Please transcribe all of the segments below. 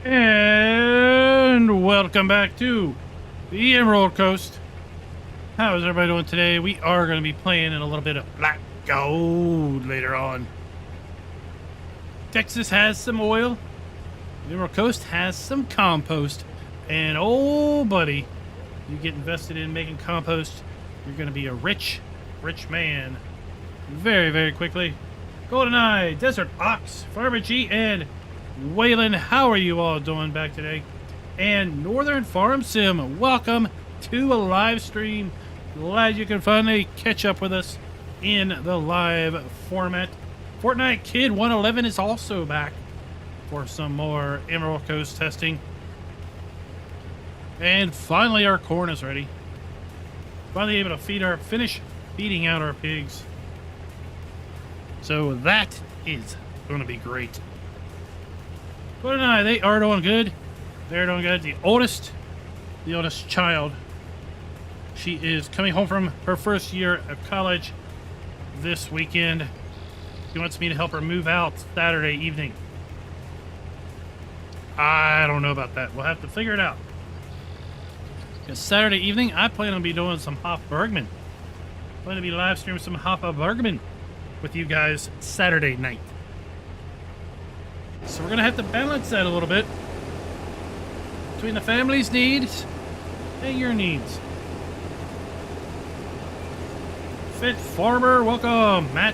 And welcome back to the Emerald Coast. How is everybody doing today? We are going to be playing in a little bit of Black Gold later on. Texas has some oil. The Emerald Coast has some compost. And oh, buddy, you get invested in making compost, you're going to be a rich man very, very quickly. GoldenEye, Desert Ox, Farmer G, and Waylon, how are you all doing back today? And Northern Farm Sim, welcome to a live stream. Glad you can finally catch up with us in the live format. Fortnite Kid 111 is also back for some more Emerald Coast testing. And finally our corn is ready. Finally able to finish feeding out our pigs. So that is going to be great. GoldenEye, they are doing good. They're doing good. The oldest child, she is coming home from her first year of college this weekend. She wants me to help her move out Saturday evening. I don't know about that. We'll have to figure it out. Because Saturday evening, I plan on be doing some Hofburgman. I plan to be live streaming some Hofburgman with you guys Saturday night. So we're going to have to balance that a little bit between the family's needs and your needs. Fit Farmer, welcome, Matt.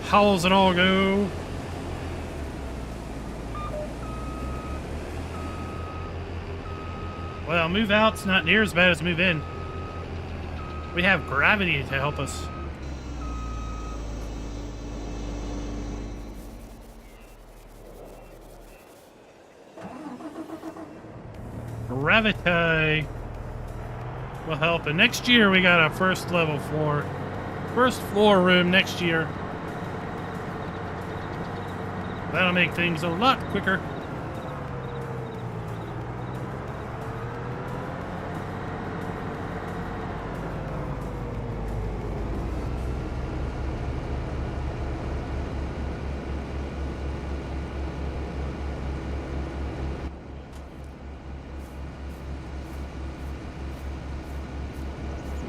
How's it all go? Well, move out's not near as bad as move in. We have gravity to help us. Gravity will help. And next year we got a first floor room next year. That'll make things a lot quicker.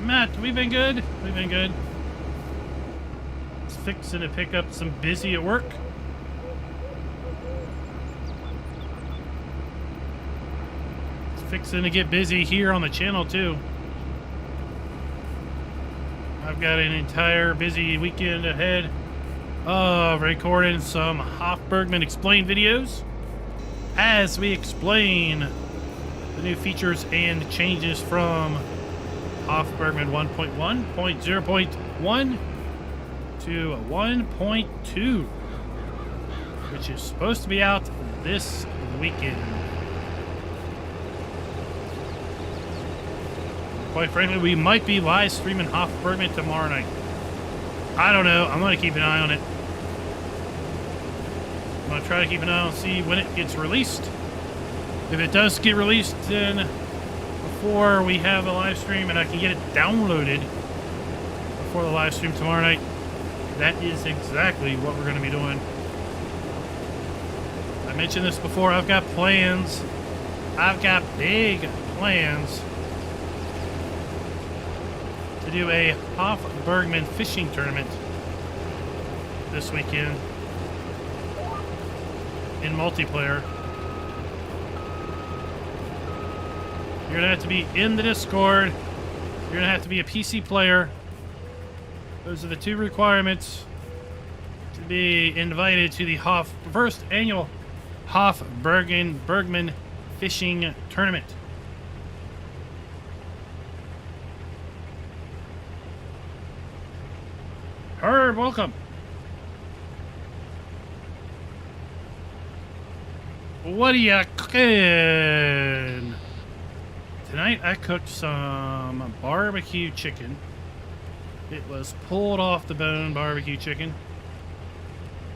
Matt, we've been good. We've been good. Just fixing to pick up some busy at work. Just fixing to get busy here on the channel too. I've got an entire busy weekend ahead of recording some Hofburgman Explain videos as we explain the new features and changes from Hofburgman 1.1.0.1 to 1.2, which is supposed to be out this weekend. Quite frankly, we might be live streaming Hofburgman tomorrow night. I don't know. I'm going to keep an eye on it. I'm going to try to keep an eye on see when it gets released. If it does get released, then before we have a live stream and I can get it downloaded before the live stream tomorrow night, that is exactly what we're going to be doing. I mentioned this before. I've got plans. I've got big plans to do a Hofburgman fishing tournament this weekend in multiplayer. You're going to have to be in the Discord. You're going to have to be a PC player. Those are the two requirements to be invited to the first annual Hofburgman fishing tournament. Herb, welcome. What are you cooking? Tonight I cooked some barbecue chicken. It was pulled off the bone barbecue chicken.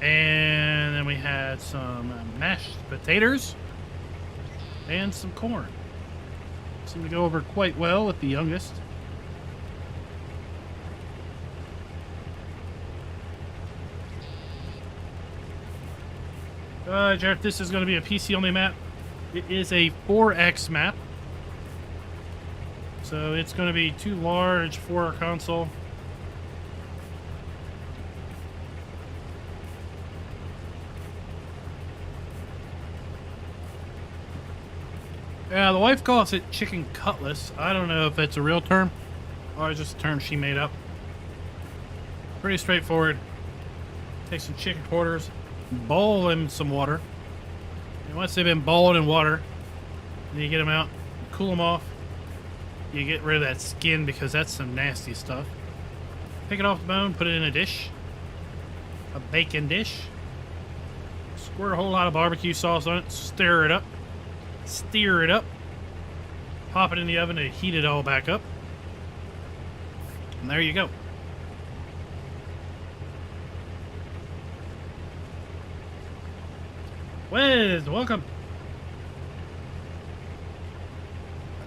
And then we had some mashed potatoes and some corn. Seemed to go over quite well with the youngest. Jared, this is going to be a PC only map. It is a 4X map. So it's going to be too large for our console. Yeah, the wife calls it chicken cutlass. I don't know if that's a real term or just a term she made up. Pretty straightforward. Take some chicken quarters, boil them in some water. And once they've been boiled in water, then you get them out, cool them off. You get rid of that skin because that's some nasty stuff. Pick it off the bone, put it in a dish. A bacon dish. Squirt a whole lot of barbecue sauce on it, stir it up. Steer it up. Pop it in the oven to heat it all back up. And there you go. Wes, welcome.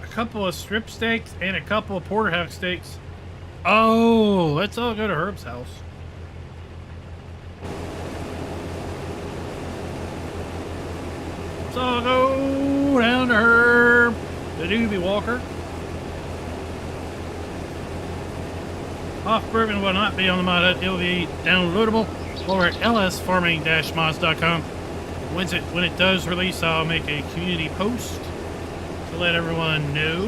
A couple of strip steaks and a couple of porterhouse steaks. Oh, let's all go to Herb's house. Let's all go down to Herb, the doobie walker. Off-Bourbon will not be on the mod hut. It will be downloadable over at lsfarming-mods.com. When it does release, I'll make a community post to let everyone know.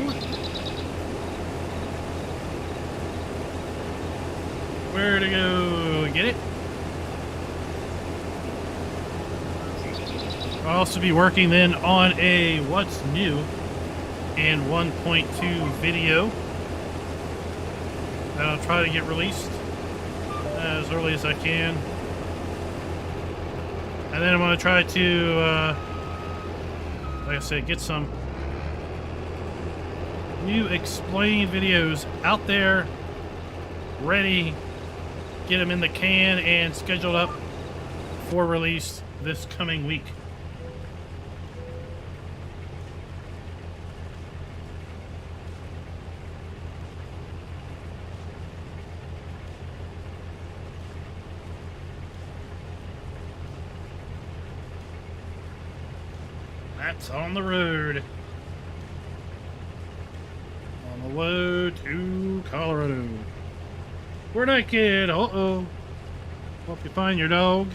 Where to go get it. I'll also be working then on a what's new and 1.2 video that I'll try to get released as early as I can. And then I'm going to try to, like I said, get some new explain videos out there, ready, get them in the can and scheduled up for release this coming week. That's on the road. On the way to Colorado. Where'd I kid? Uh-oh. Hope you find your dog.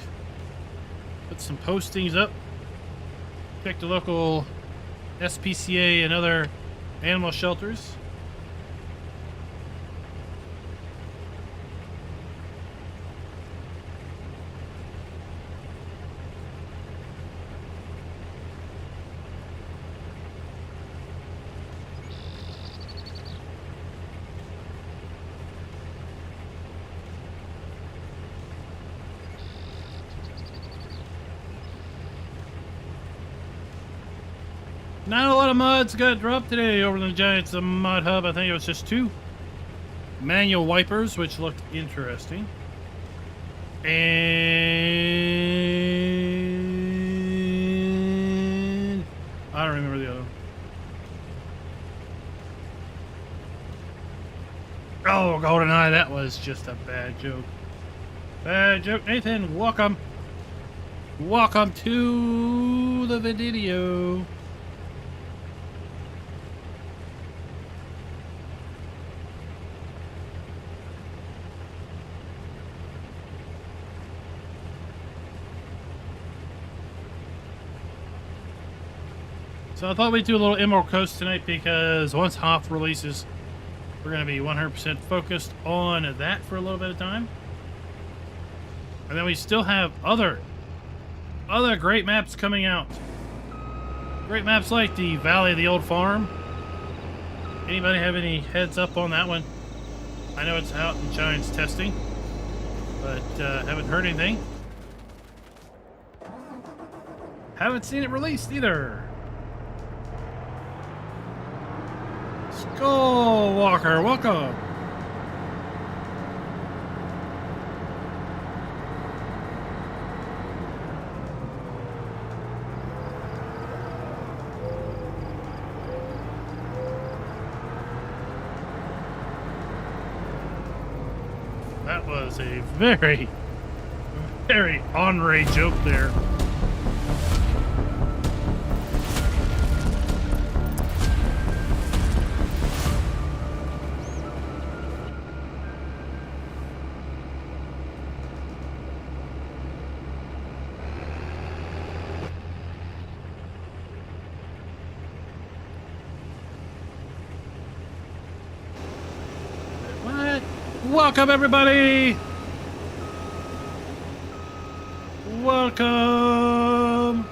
Put some postings up. Check the local SPCA and other animal shelters. Not a lot of mods got dropped today over the Giants mod hub. I think it was just 2 manual wipers, which looked interesting. And I don't remember the other one. Oh, GoldenEye, that was just a bad joke. Bad joke. Nathan, welcome. Welcome to the video. So I thought we'd do a little Emerald Coast tonight because once Hoff releases, we're going to be 100% focused on that for a little bit of time. And then we still have other great maps coming out. Great maps like the Valley of the Old Farm. Anybody have any heads up on that one? I know it's out in Giants testing, but haven't heard anything. Haven't seen it released either. Skull Walker, welcome. That was a very, very Henry joke there. Welcome, everybody! Welcome!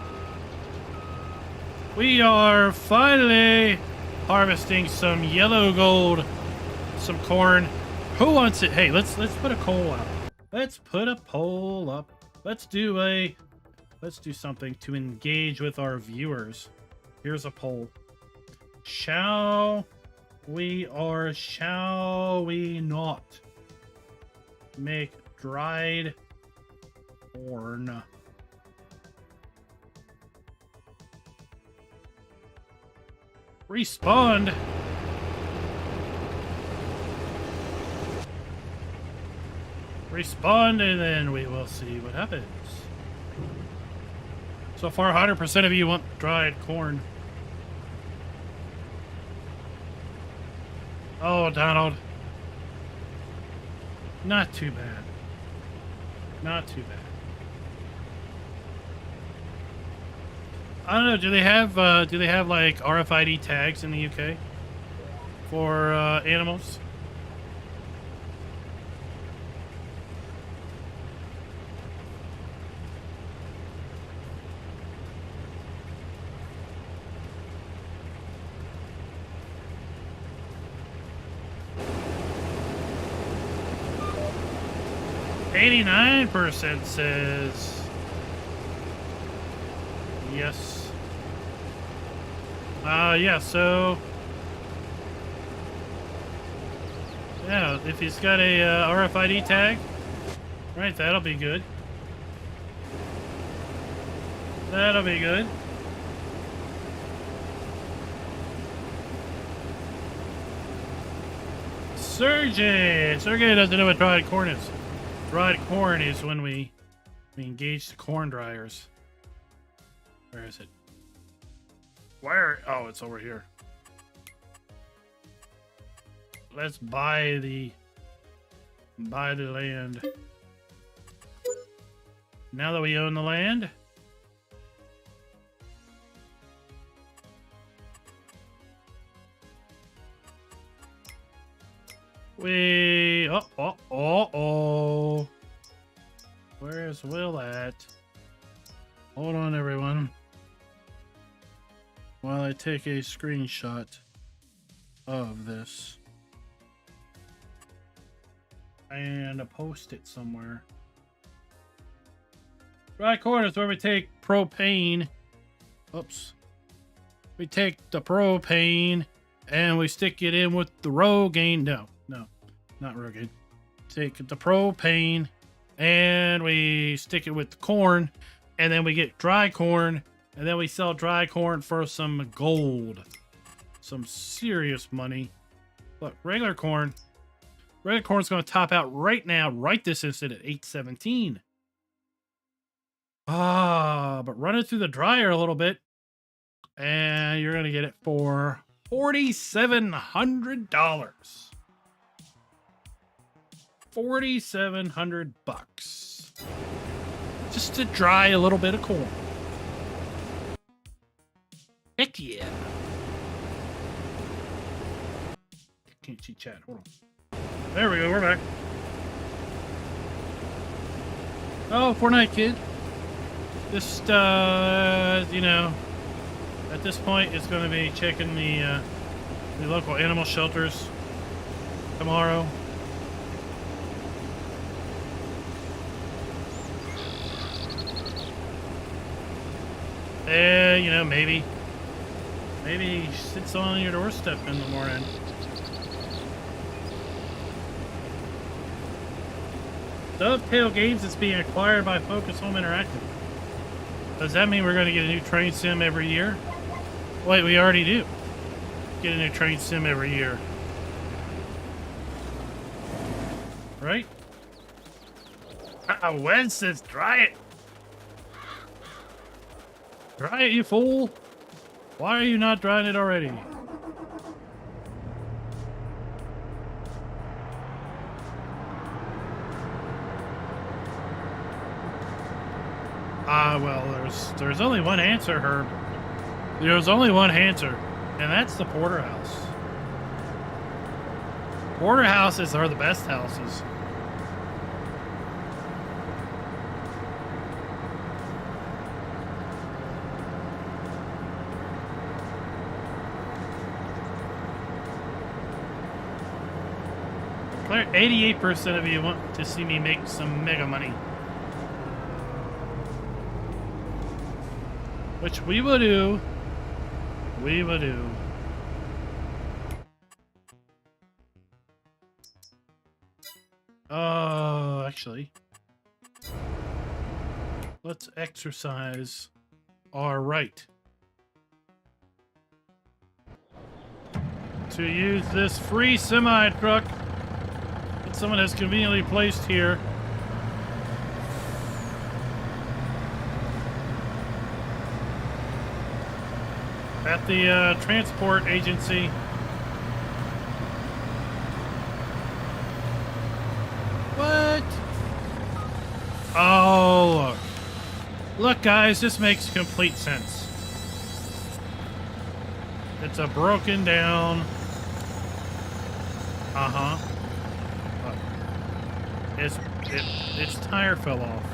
We are finally harvesting some yellow gold, some corn. Who wants it? Hey, let's put a poll up. Let's put a poll up. Let's do something to engage with our viewers. Here's a poll. Shall we or shall we not make dried corn? Respond. Respond, and then we will see what happens. So far, 100% of you want dried corn. Oh, Donald. Not too bad. Not too bad. I don't know. Do they have like RFID tags in the UK for animals? %, says yes. Yeah, so yeah, if he's got a RFID tag, right, that'll be good. That'll be good. Sergey doesn't know what dried corn is. Dried corn is when we engage the corn dryers. Where is it? Where? Oh, it's over here. Let's buy the land. Now that we own the land, we where's Will at? Hold on, everyone, while I take a screenshot of this and post it somewhere. Dry corn is where we take propane. Oops. We take the propane and we stick it in with the Rogaine. No, not Rogaine. Take the propane and we stick it with the corn, and then we get dry corn, and then we sell dry corn for some gold. Some serious money. Look, regular corn's going to top out right now, right this instant at 817. But run it through the dryer a little bit, and you're going to get it for $4,700. $4,700 just to dry a little bit of corn. Heck yeah. Can't see chat. Hold on. There we go. We're back. Oh, Fortnite kid. Just you know, at this point, it's going to be checking the local animal shelters tomorrow. You know, maybe he sits on your doorstep in the morning. Dovetail Games is being acquired by Focus Home Interactive. Does that mean we're going to get a new train sim every year? Wait, we already do. Get a new train sim every year. Right? Wen says, try it. Try it, you fool. Why are you not drying it already? Well, there's only one answer, Herb. There's only one answer, and that's the porterhouse. Porterhouses are the best houses. Claire, 88% of you want to see me make some mega money. Which we will do. We will do. Oh, actually. Let's exercise our right to use this free semi truck that someone has conveniently placed here. At the transport agency. What? Oh, look. Look, guys, this makes complete sense. It's a broken down. Uh-huh. Its tire fell off.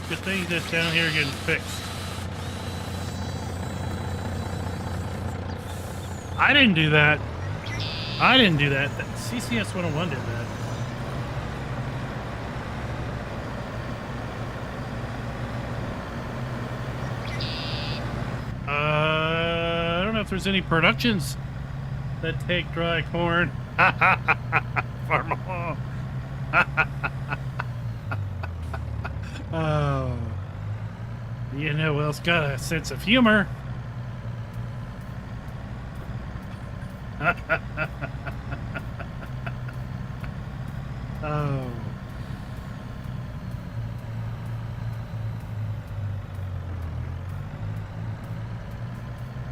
Good thing that's down here getting fixed. I didn't do that. I didn't do that. CCS 101 did that. I don't know if there's any productions that take dry corn. Farmer. Oh, you know, Will's got a sense of humor. Oh.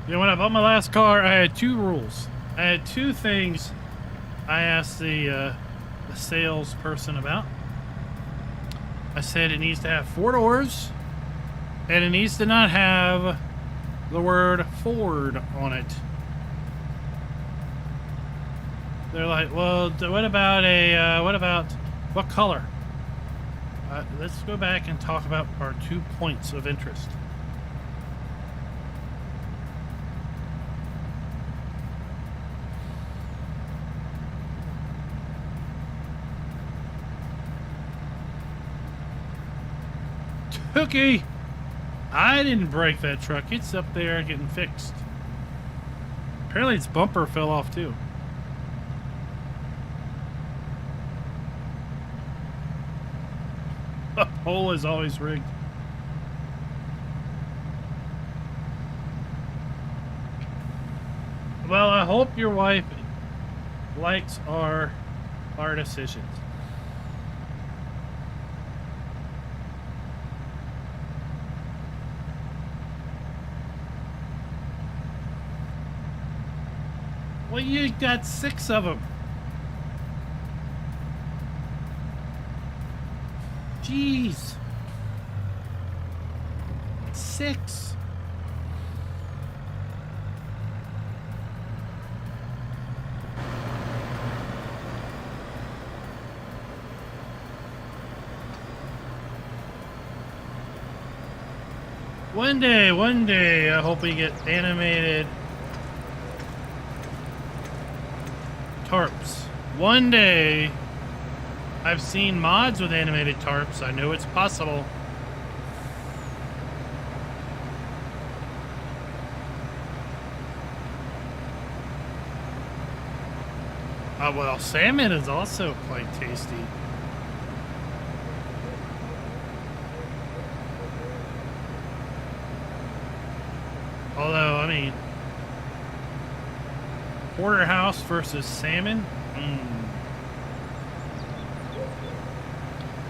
You know, when I bought my last car, I had two rules. I had two things I asked the salesperson about. I said it needs to have 4 doors, and it needs to not have the word Ford on it. They're like, well, what about what color? Let's go back and talk about our 2 points of interest. Cookie! I didn't break that truck. It's up there getting fixed. Apparently its bumper fell off too. The pole is always rigged. Well, I hope your wife likes our decisions. Well, you got 6 of them. Jeez. 6. One day, I hope we get animated tarps. One day. I've seen mods with animated tarps. I know it's possible. Well, salmon is also quite tasty. Although, I mean, porterhouse versus salmon.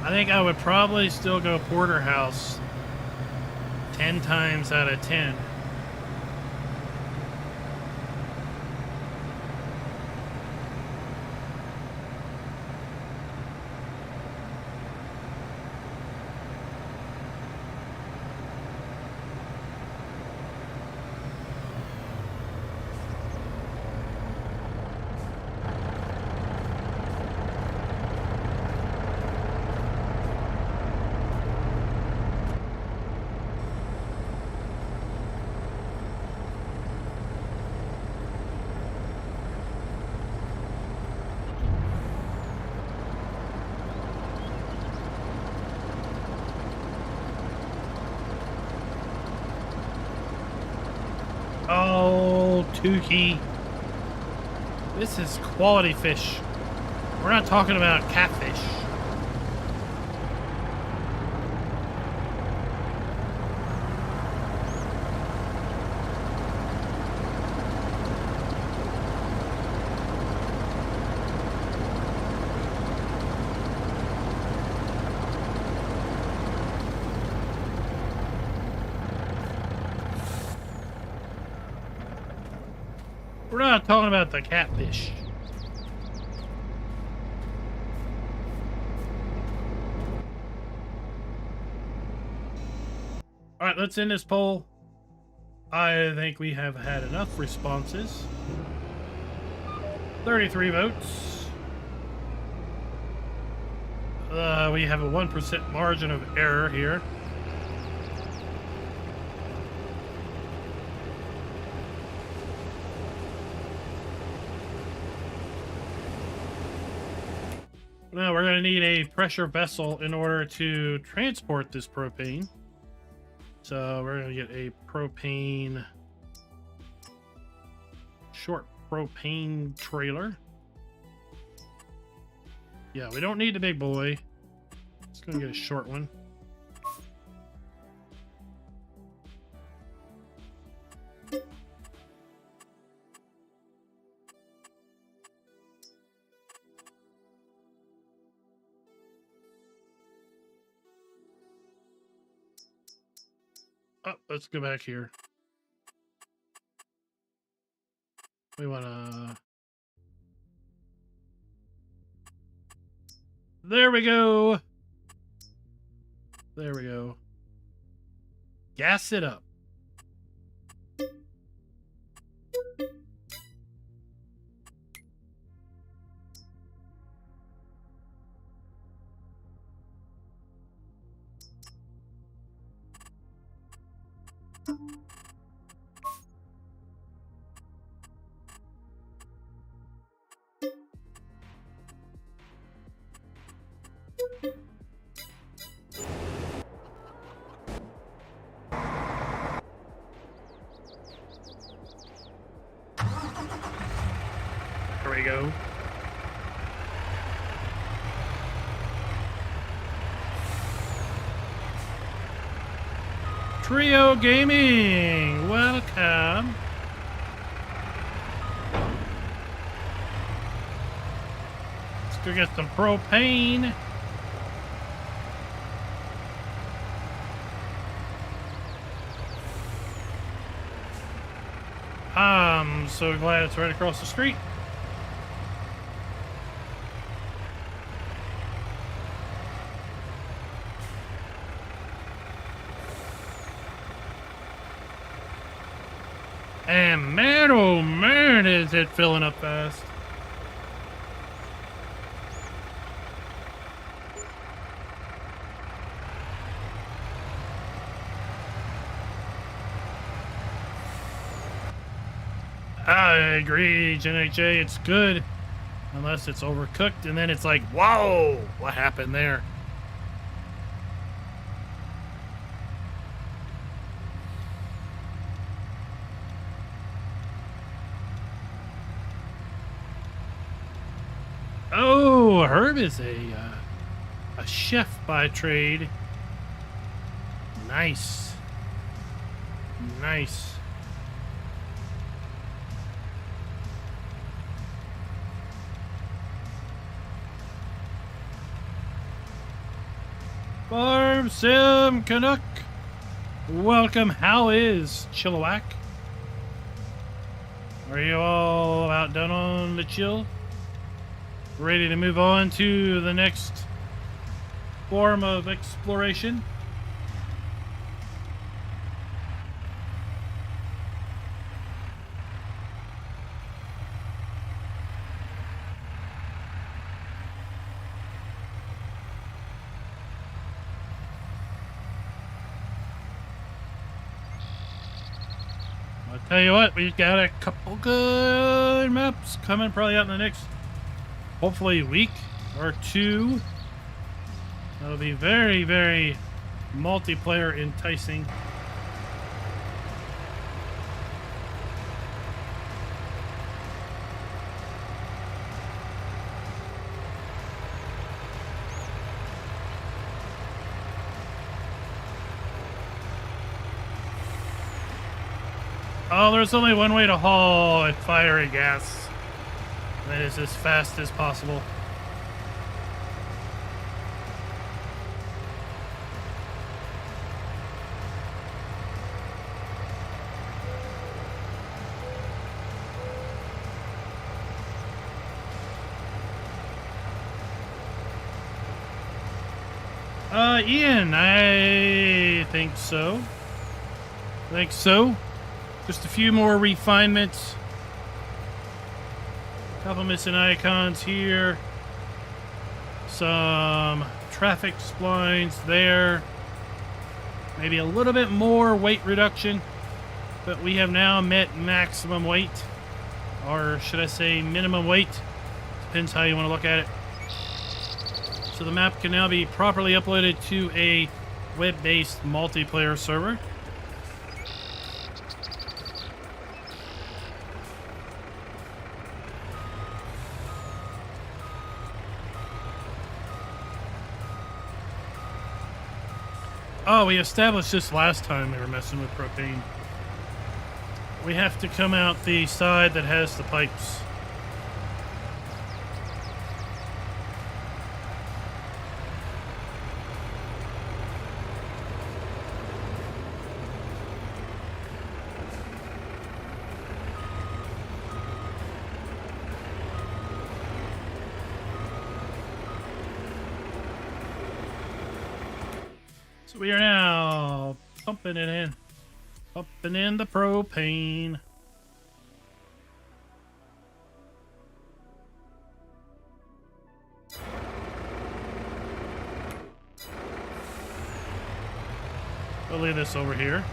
I think I would probably still go porterhouse 10 times out of 10. old Tukey. This is quality fish. We're not talking about catfish. We're not talking about the catfish. All right, let's end this poll. I think we have had enough responses. 33 votes. We have a 1% margin of error here. Now we're going to need a pressure vessel in order to transport this propane. So we're going to get a propane, short propane trailer. Yeah, we don't need the big boy. Just going to get a short one. Oh, let's go back here. We want to... There we go. There we go. Gas it up. There we go. Trio Gaming, welcome. Let's go get some propane. I'm so glad it's right across the street. And man, oh man, is it filling up fast. I agree, JNHA, it's good. Unless it's overcooked, and then it's like, whoa, what happened there? Oh, Herb is a chef by trade. Nice. Nice. Farm Sim Canuck. Welcome. How is Chilliwack? Are you all about done on the chill? Ready to move on to the next form of exploration? I'll tell you what, we've got a couple good maps coming probably out in the next, hopefully, week or two. That'll be very, very multiplayer enticing. Oh, there's only one way to haul a fiery gas. That is as fast as possible. Ian, I think so. Just a few more refinements. Couple missing icons here. Some traffic splines there. Maybe a little bit more weight reduction. But we have now met maximum weight. Or should I say minimum weight? Depends how you want to look at it. So the map can now be properly uploaded to a web-based multiplayer server. Oh, we established this last time we were messing with propane. We have to come out the side that has the pipes. So we are now pumping it in. Pumping in the propane. We'll leave this over here.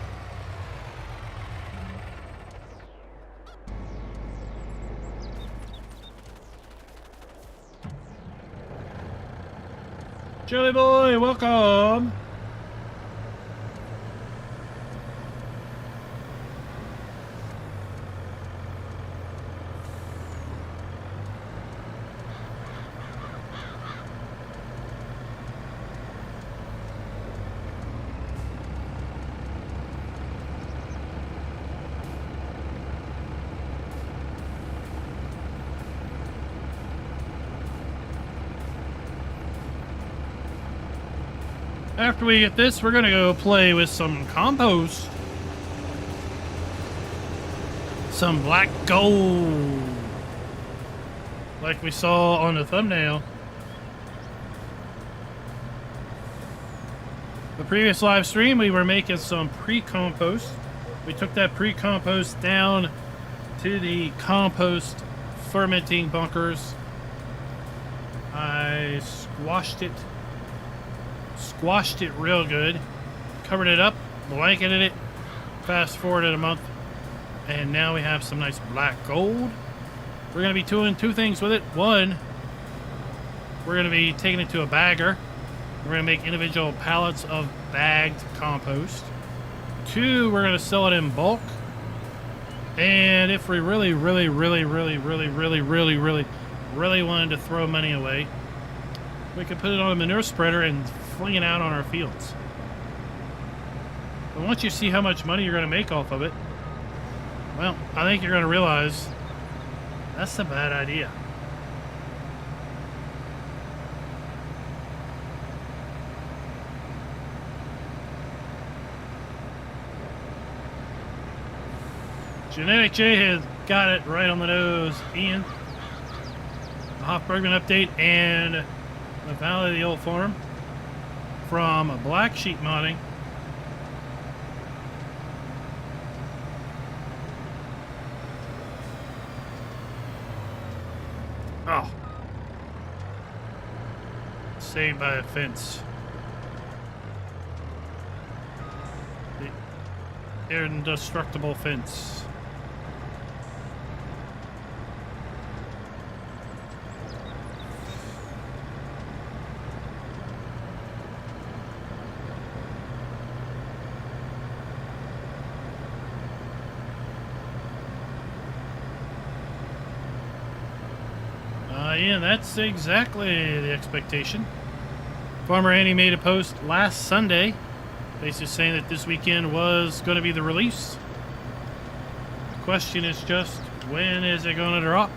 Jelly boy, welcome. After we get this, we're gonna go play with some compost. Some black gold. Like we saw on the thumbnail. The previous live stream, we were making some pre-compost. We took that pre-compost down to the compost fermenting bunkers. I squashed it real good, covered it up, blanketed it, fast forwarded a month, and now we have some nice black gold. We're going to be doing two things with it. One, we're going to be taking it to a bagger. We're going to make individual pallets of bagged compost. Two, we're going to sell it in bulk. And if we really wanted to throw money away, we could put it on a manure spreader and fling it out on our fields. But once you see how much money you're going to make off of it, well, I think you're going to realize that's a bad idea. Genetic J has got it right on the nose. Ian, the Hoffbergman update and the Valley of the Old Farm from Black Sheep Modding. Oh. Saved by a fence. The indestructible fence. Yeah, that's exactly the expectation. Farmer Andy made a post last Sunday, basically saying that this weekend was going to be the release. question is just, when is it going to drop?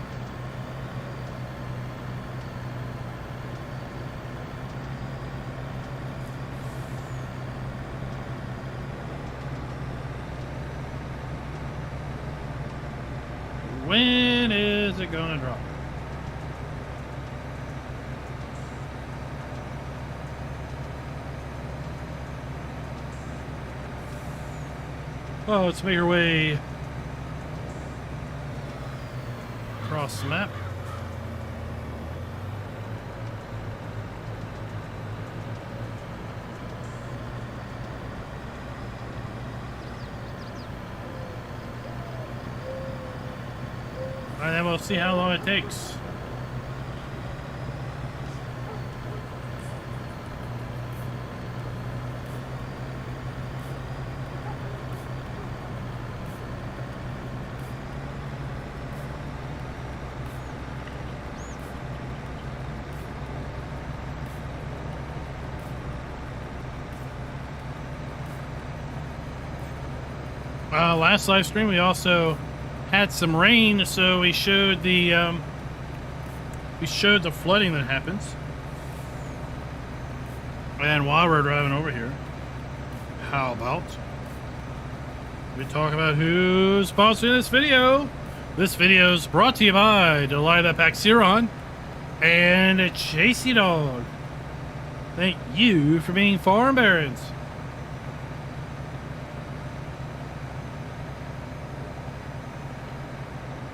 When is it going to drop? Oh, let's make our way across the map. And then we'll see how long it takes. Last live stream we also had some rain, so we showed the flooding that happens. And while we're driving over here, how about we talk about who's sponsoring this video? This video is brought to you by Delilah Paxiron and Chasey Dog. Thank you for being farm barons.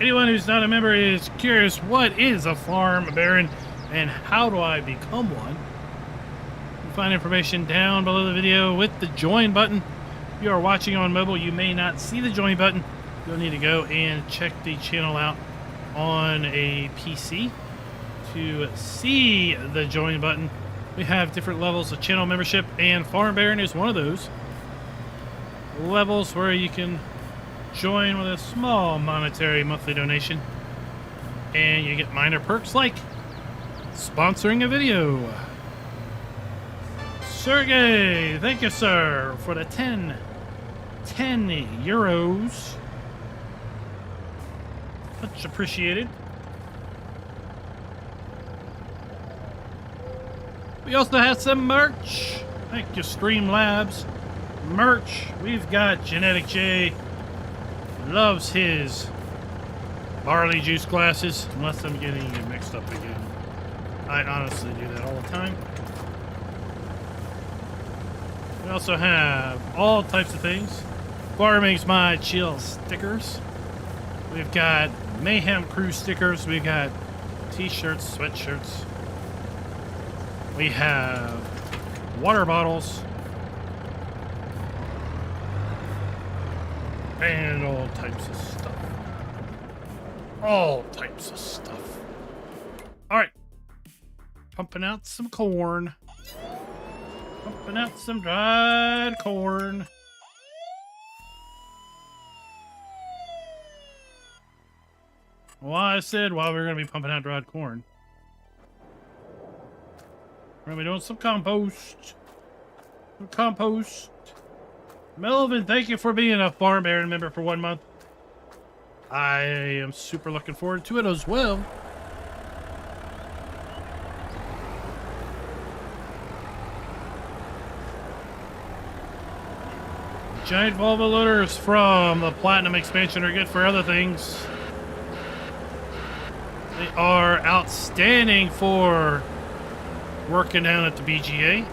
Anyone who's not a member is curious, what is a farm baron and how do I become one? You can find information down below the video with the join button. If you are watching on mobile, you may not see the join button. You'll need to go and check the channel out on a PC to see the join button. We have different levels of channel membership, and Farm Baron is one of those levels where you can join with a small monetary monthly donation and you get minor perks like sponsoring a video. Sergey, thank you, sir, for the 10 euros. Much appreciated. We also have some merch. Thank you, Streamlabs. Merch. We've got Genetic J. Loves his barley juice glasses, unless I'm getting it mixed up again. I honestly do that all the time. We also have all types of things. Farming's My Chill stickers. We've got Mayhem Crew stickers. We've got t-shirts, sweatshirts. We have water bottles. And all types of stuff. All types of stuff. Alright. Pumping out some corn. Pumping out some dried corn. Well, I said while we were going to be pumping out dried corn, we're going to be doing some compost. Some compost. Melvin, thank you for being a Farm Baron member for 1 month. I am super looking forward to it as well. Giant Volvo loaders from the Platinum expansion are good for other things. They are outstanding for working down at the BGA.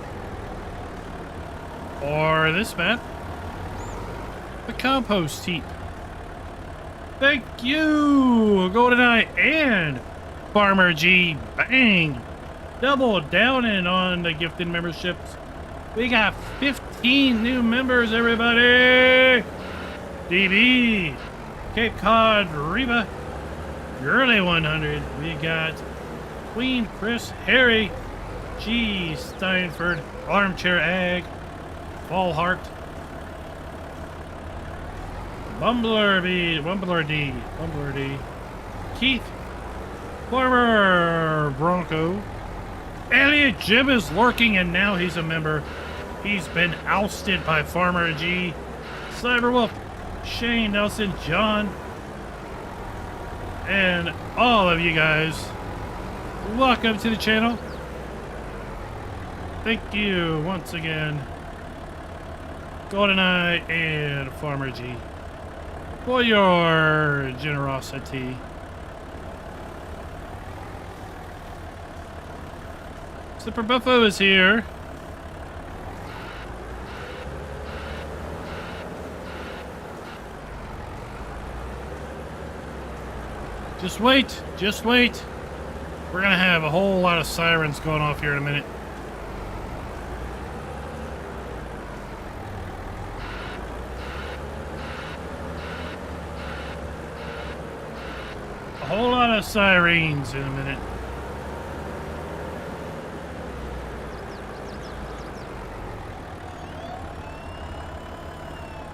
Or this map. The compost heap. Thank you, GoldenEye and Farmer G. Bang. Double downing on the gifted memberships. We got 15 new members, everybody. DB, Cape Cod Reba, Girly 100. We got Queen Chris Harry, G. Steinford, Armchair Ag, Fallheart, Bumbler D, Keith, Farmer Bronco, Elliot Jim is lurking and now he's a member. He's been ousted by Farmer G, Cyberwolf, Shane Nelson, John, and all of you guys, welcome to the channel. Thank you once again, GoldenEye and Farmer G, for your generosity. Super Buffo is here. Just wait, just wait. We're gonna have a whole lot of sirens going off here in a minute. A whole lot of sirens in a minute.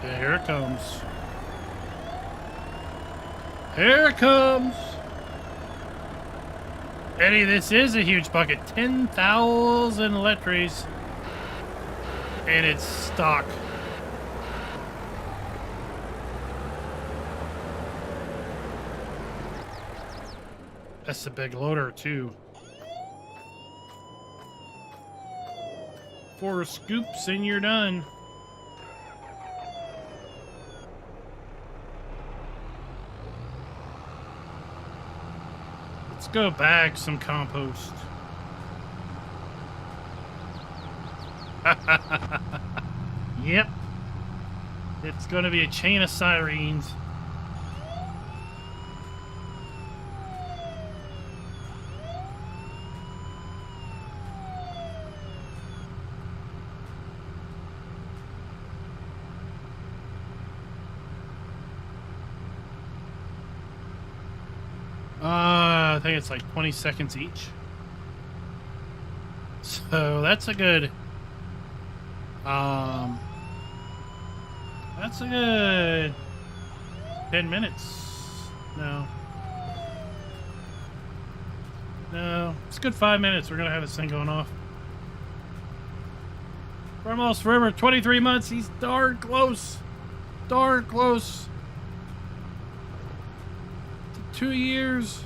Yeah, here it comes. Here it comes. Eddie, this is a huge bucket. 10,000 electries. And it's stock. That's a big loader, too. 4 scoops and you're done. Let's go bag some compost. Yep. It's going to be a chain of sirens. I think it's like 20 seconds each. So that's a good, that's a good 10 minutes. No, it's a good 5 minutes. We're gonna have this thing going off. We're almost forever. 23 months. He's darn close. Darn close. 2 years.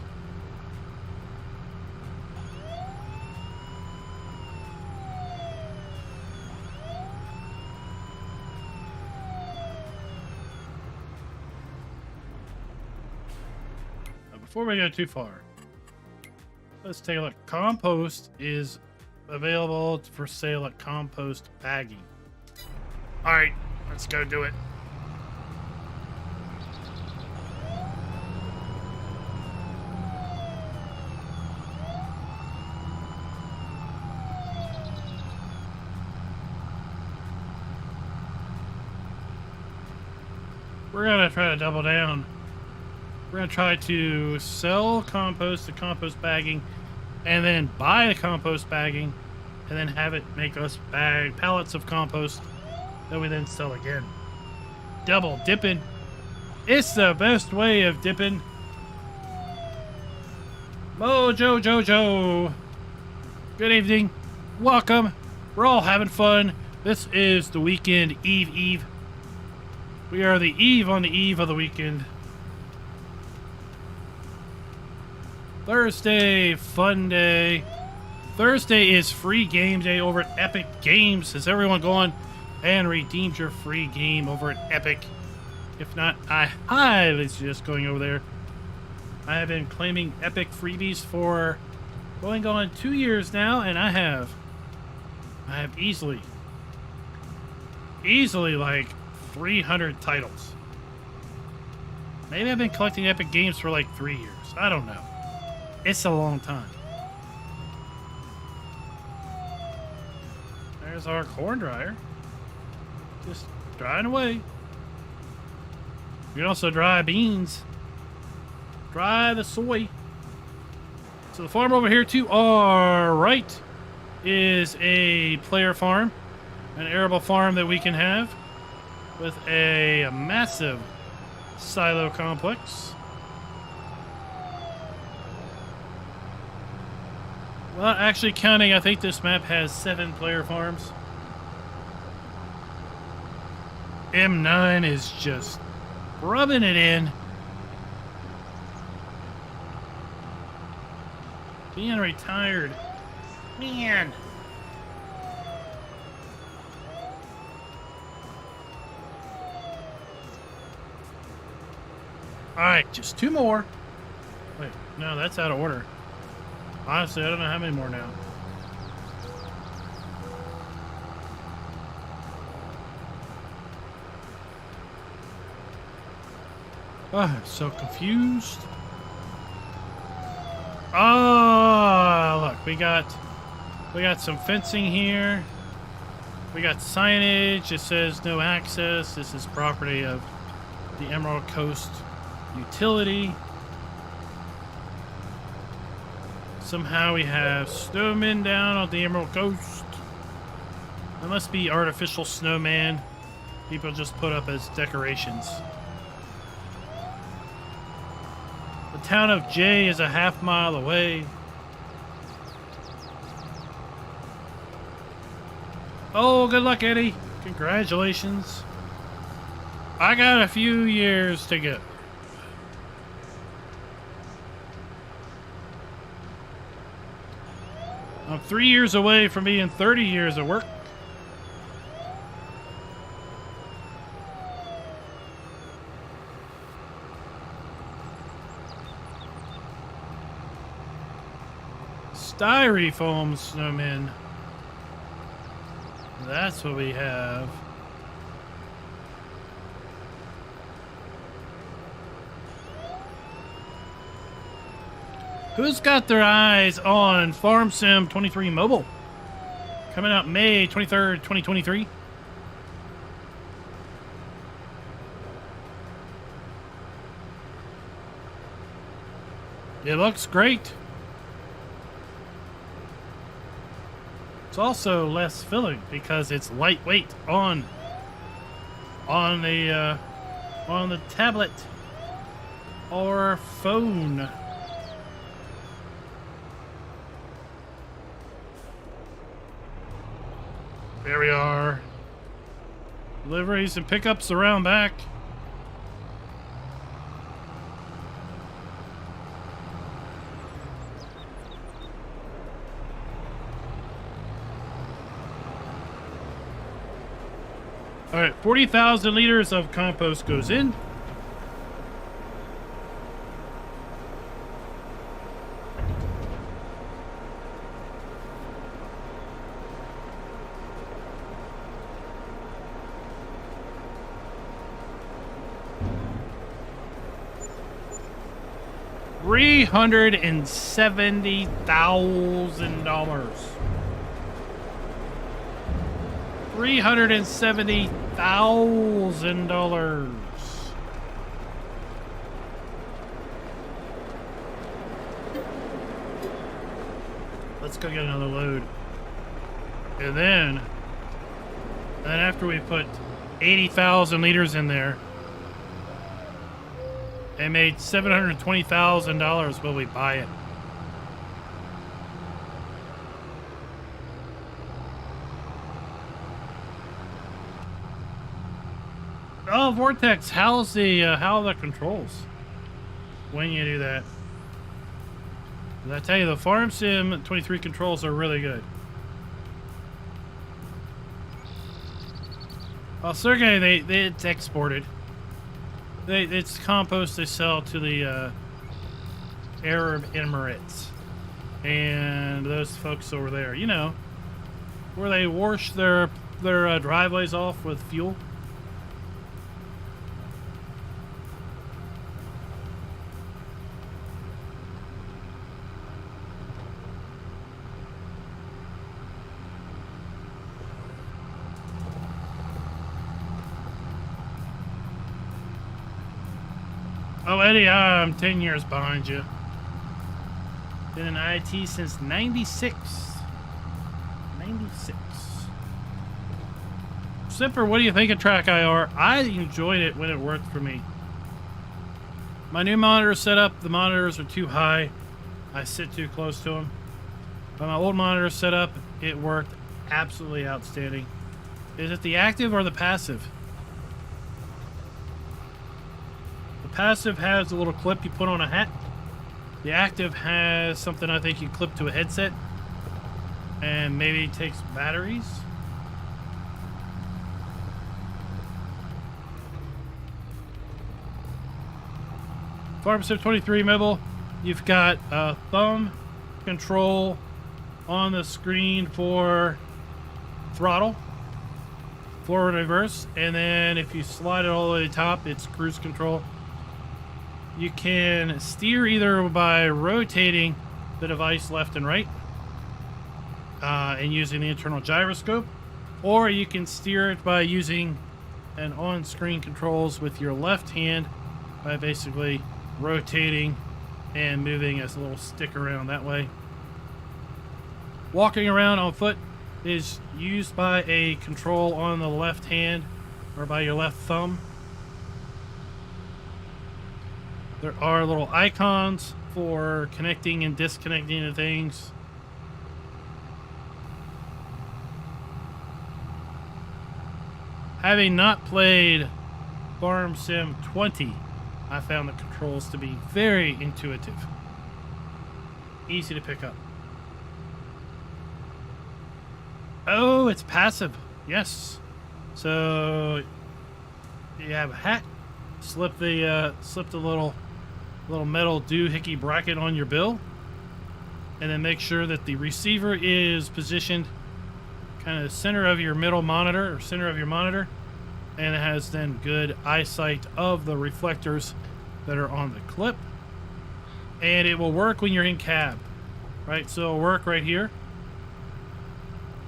Before we go too far, let's take a look. Compost is available for sale at Compost Bagging. All right, let's go do it. We're gonna try to double down. We're gonna try to sell compost to compost bagging, and then buy the compost bagging, and then have it make us bag pallets of compost that we then sell again. Double dipping. It's the best way of dipping. Mojo Jojo. Good evening. Welcome. We're all having fun. This is the weekend eve. We are the eve on the eve of the weekend. Thursday, fun day. Thursday is free game day over at Epic Games. Has everyone gone and redeemed your free game over at Epic? If not, I highly suggest going over there. I have been claiming Epic freebies for going on 2 years now, and I have easily like 300 titles. Maybe I've been collecting Epic Games for like 3 years. I don't know. It's a long time. There's our corn dryer. Just drying away. You can also dry beans. Dry the soy. So the farm over here to our right is a player farm. An arable farm that we can have with a massive silo complex. Well, actually counting, I think this map has 7 player farms. M9 is just rubbing it in. Being retired. Man. Alright, just 2 more. Wait, no, that's out of order. Honestly, I don't know how many more now. Oh, I'm so confused. Oh, look, we got some fencing here. We got signage. It says no access. This is property of the Emerald Coast Utility. Somehow we have snowmen down on the Emerald Coast. There must be artificial snowman people just put up as decorations. The town of J is a half-mile away. Oh, good luck, Eddie. Congratulations. I got a few years to go. I'm 3 years away from being 30 years of work. Styrofoam snowmen. That's what we have. Who's got their eyes on Farm Sim 23 Mobile? Coming out May 23rd, 2023. It looks great. It's also less filling because it's lightweight on the tablet or phone. There we are. Deliveries and pickups around back. All right, 40,000 liters of compost goes in. $370,000. $370,000. Let's go get another load. And then after we put 80,000 liters in there, and made $720,000 will we buy it. Oh, Vortex, how's the how are the controls when you do that? Did I tell you the Farm Sim 23 controls are really good? Well, Sergey, it's exported. It's compost they sell to the Arab Emirates, and those folks over there, you know, where they wash their driveways off with fuel. Oh, Eddie, I'm 10 years behind you. Been in IT since 96. 96. Sipper, what do you think of Track IR? I enjoyed it when it worked for me. My new monitor setup, the monitors are too high. I sit too close to them. But my old monitor setup, it worked absolutely outstanding. Is it the active or the passive? Passive has a little clip you put on a hat, The active has something I think you clip to a headset and maybe takes batteries. FarmSim 23 mobile, you've got a thumb control on the screen for throttle, forward and reverse, and then if you slide it all the way to the top, it's cruise control. You can steer either by rotating the device left and right and using the internal gyroscope, or you can steer it by using an on-screen controls with your left hand by basically rotating and moving as a little stick around that way. Walking around on foot is used by a control on the left hand or by your left thumb. There are little icons for connecting and disconnecting the things. Having not played FarmSim 20, I found the controls to be very intuitive. Easy to pick up. Oh, it's passive. Yes. So you have a hat. Slip the little metal doohickey bracket on your bill, and then make sure that the receiver is positioned kind of center of your middle monitor or center of your monitor, and it has then good eyesight of the reflectors that are on the clip, and it will work when you're in cab, right? So it'll work right here.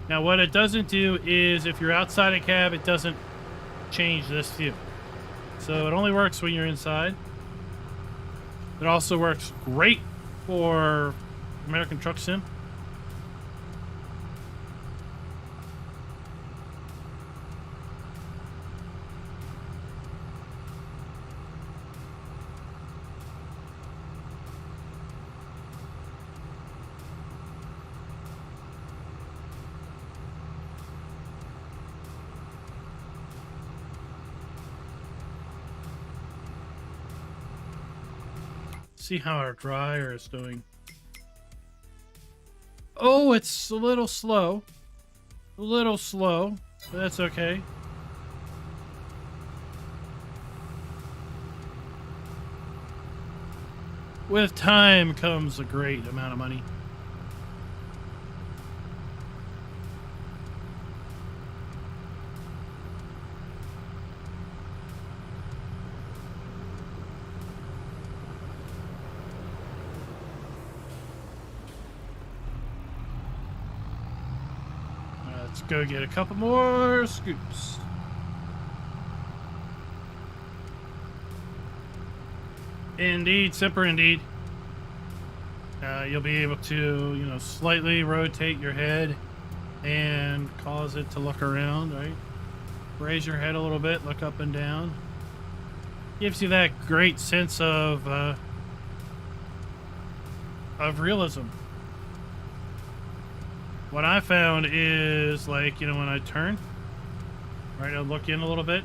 Now what it doesn't do is if you're outside a cab, it doesn't change this view. So it only works when you're inside. It also works great for American Truck Sim. See how our dryer is doing. Oh, it's a little slow. A little slow, but that's okay. With time comes a great amount of money. Let's go get a couple more scoops. Indeed, Simper, indeed. You'll be able to, slightly rotate your head and cause it to look around, right? Raise your head a little bit, look up and down. Gives you that great sense of realism. What I found is, like, when I turn, right, I'll look in a little bit.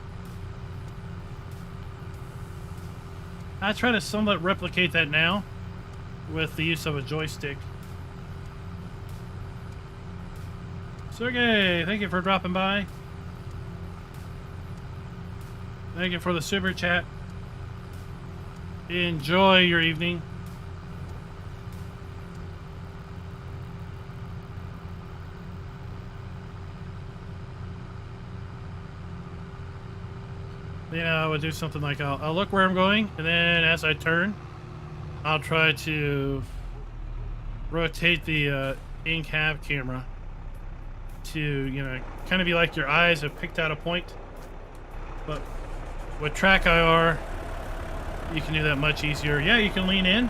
I try to somewhat replicate that now with the use of a joystick. Sergey, thank you for dropping by. Thank you for the super chat. Enjoy your evening. I would do something like I'll look where I'm going, and then as I turn, I'll try to rotate the in-cab camera to, kind of be like your eyes have picked out a point. But with track IR, you can do that much easier. Yeah, you can lean in.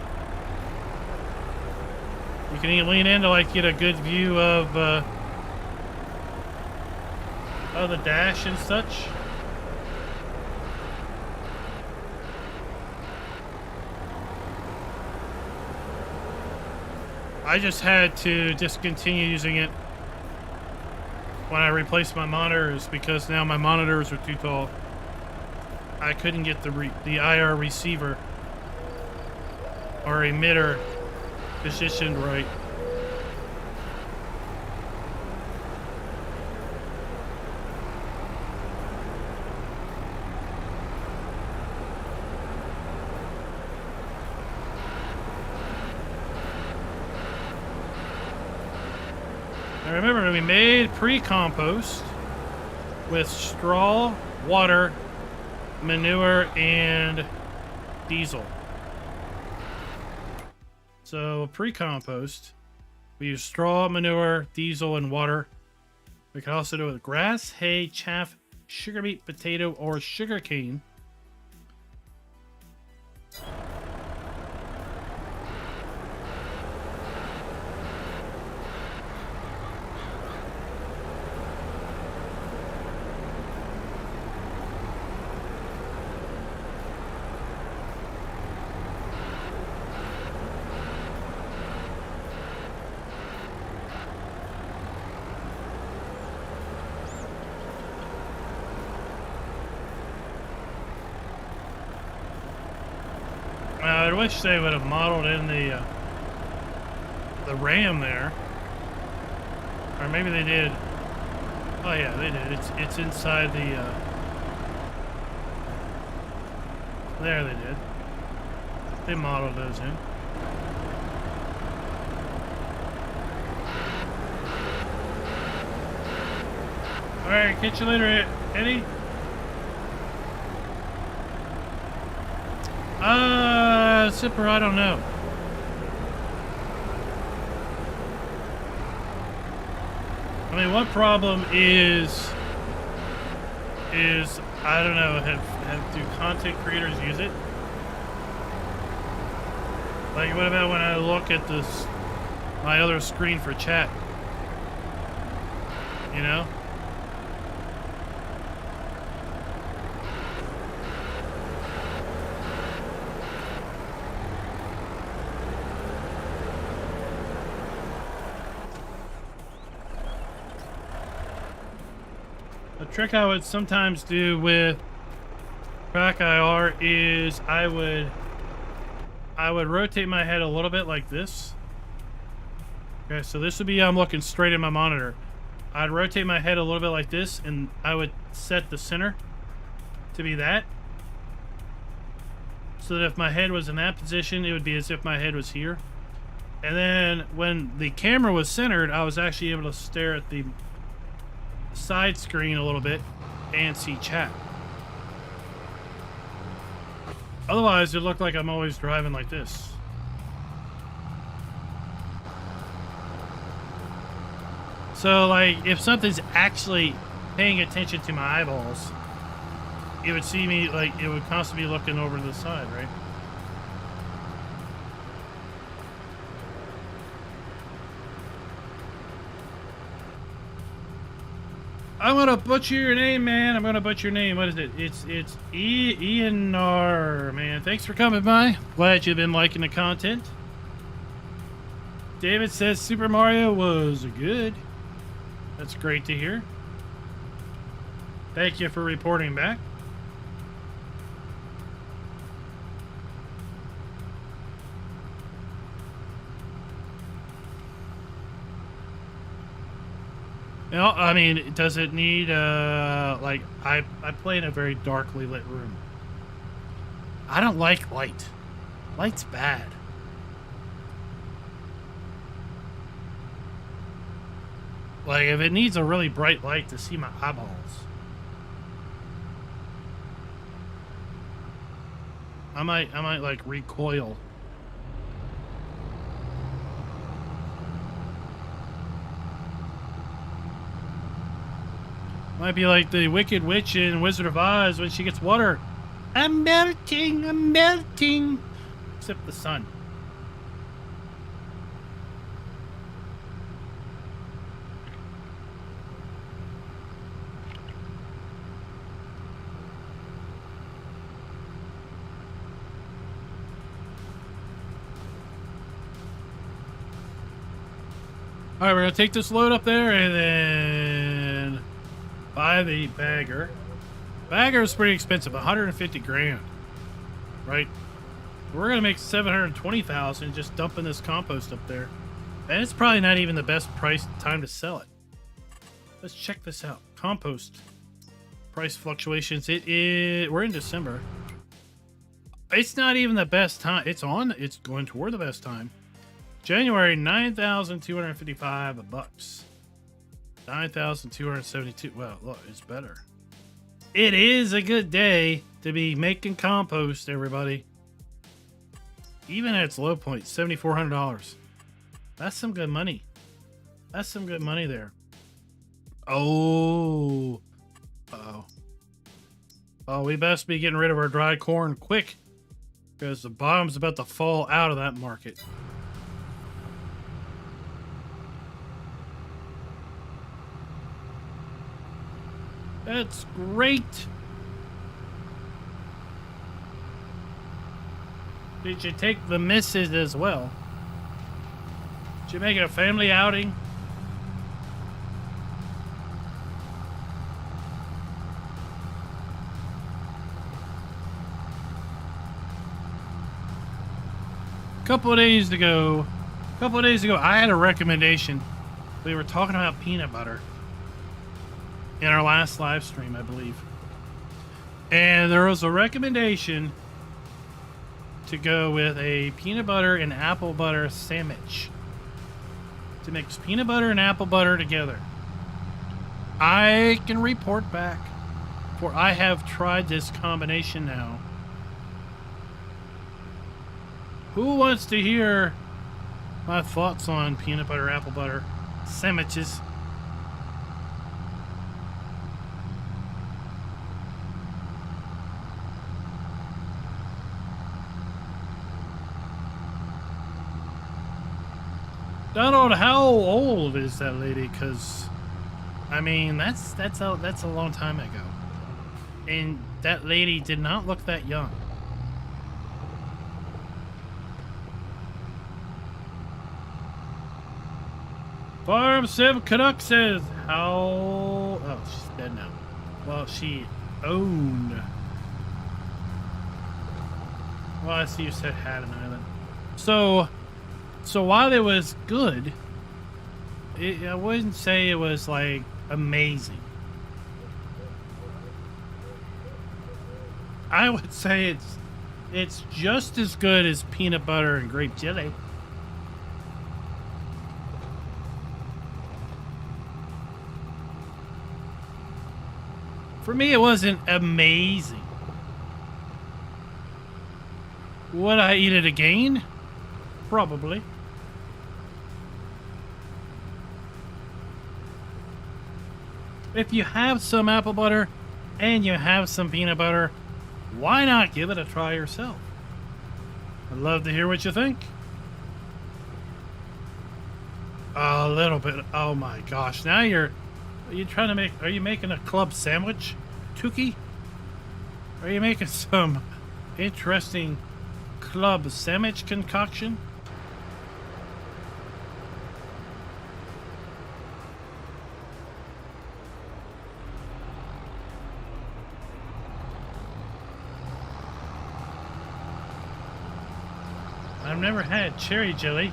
You can even lean in to like get a good view of the dash and such. I just had to discontinue using it when I replaced my monitors because now my monitors are too tall. I couldn't get the IR receiver or emitter positioned right. Now remember, we made pre-compost with straw, water, manure, and diesel. So pre-compost, we use straw, manure, diesel, and water. We can also do it with grass, hay, chaff, sugar beet, potato, or sugar cane. I wish they would have modeled in the ram there, or maybe they did. Oh yeah, they did. It's inside the. There they did. They modeled those in. All right, catch you later, Eddie. Zipper, I don't know. I mean, one problem is I don't know, do content creators use it? Like, what about when I look at this, my other screen for chat? You know? Trick I would sometimes do with track IR is I would rotate my head a little bit like this. Okay, so this would be I'm looking straight at my monitor. I'd rotate my head a little bit like this, and I would set the center to be that. So that if my head was in that position, it would be as if my head was here. And then when the camera was centered, I was actually able to stare at the side screen a little bit and see chat. Otherwise, it looked like I'm always driving like this. So, like, if something's actually paying attention to my eyeballs, it would see me, like, it would constantly be looking over to the side, right? I'm gonna butcher your name, man. I'm gonna butcher your name. What is it? It's Ian-R, man. Thanks for coming by. Glad you've been liking the content. David says Super Mario was good. That's great to hear. Thank you for reporting back. You know, I mean, does it need, like, I play in a very darkly lit room. I don't like light. Light's bad. Like, if it needs a really bright light to see my eyeballs. I might, like, recoil. Might be like the Wicked Witch in Wizard of Oz when she gets water. I'm melting, I'm melting. Except the sun. All right, we're gonna take this load up there and then buy the bagger. Bagger is pretty expensive, 150 grand, right? We're gonna make 720,000 just dumping this compost up there, and it's probably not even the best price time to sell it. Let's check this out. Compost price fluctuations. We're in December. It's not even the best time. It's going toward the best time. January, 9,255 bucks. 9,272. Well, look, it's better. It is a good day to be making compost, everybody. Even at its low point, $7,400. That's some good money. That's some good money there. Oh. Uh-oh. Oh, we best be getting rid of our dry corn quick, because the bottom's about to fall out of that market. That's great. Did you take the missus as well? Did you make it a family outing? A couple of days ago, I had a recommendation. We were talking about peanut butter in our last live stream, I believe. And there was a recommendation to go with a peanut butter and apple butter sandwich. To mix peanut butter and apple butter together. I can report back, for I have tried this combination now. Who wants to hear my thoughts on peanut butter, apple butter sandwiches? Donald, how old is that lady? Because, I mean, that's a long time ago, and that lady did not look that young. Farm Sim Canuck says, how... Oh, she's dead now. Well, she owned... Well, I see you said had an island. So while it was good, I wouldn't say it was, like, amazing. I would say it's just as good as peanut butter and grape jelly. For me, it wasn't amazing. Would I eat it again? Probably. If you have some apple butter and you have some peanut butter, why not give it a try yourself? I'd love to hear what you think. A little bit. Oh my gosh. Now are you trying to make, are you making a club sandwich, Tukey? Are you making some interesting club sandwich concoction? I've never had cherry jelly.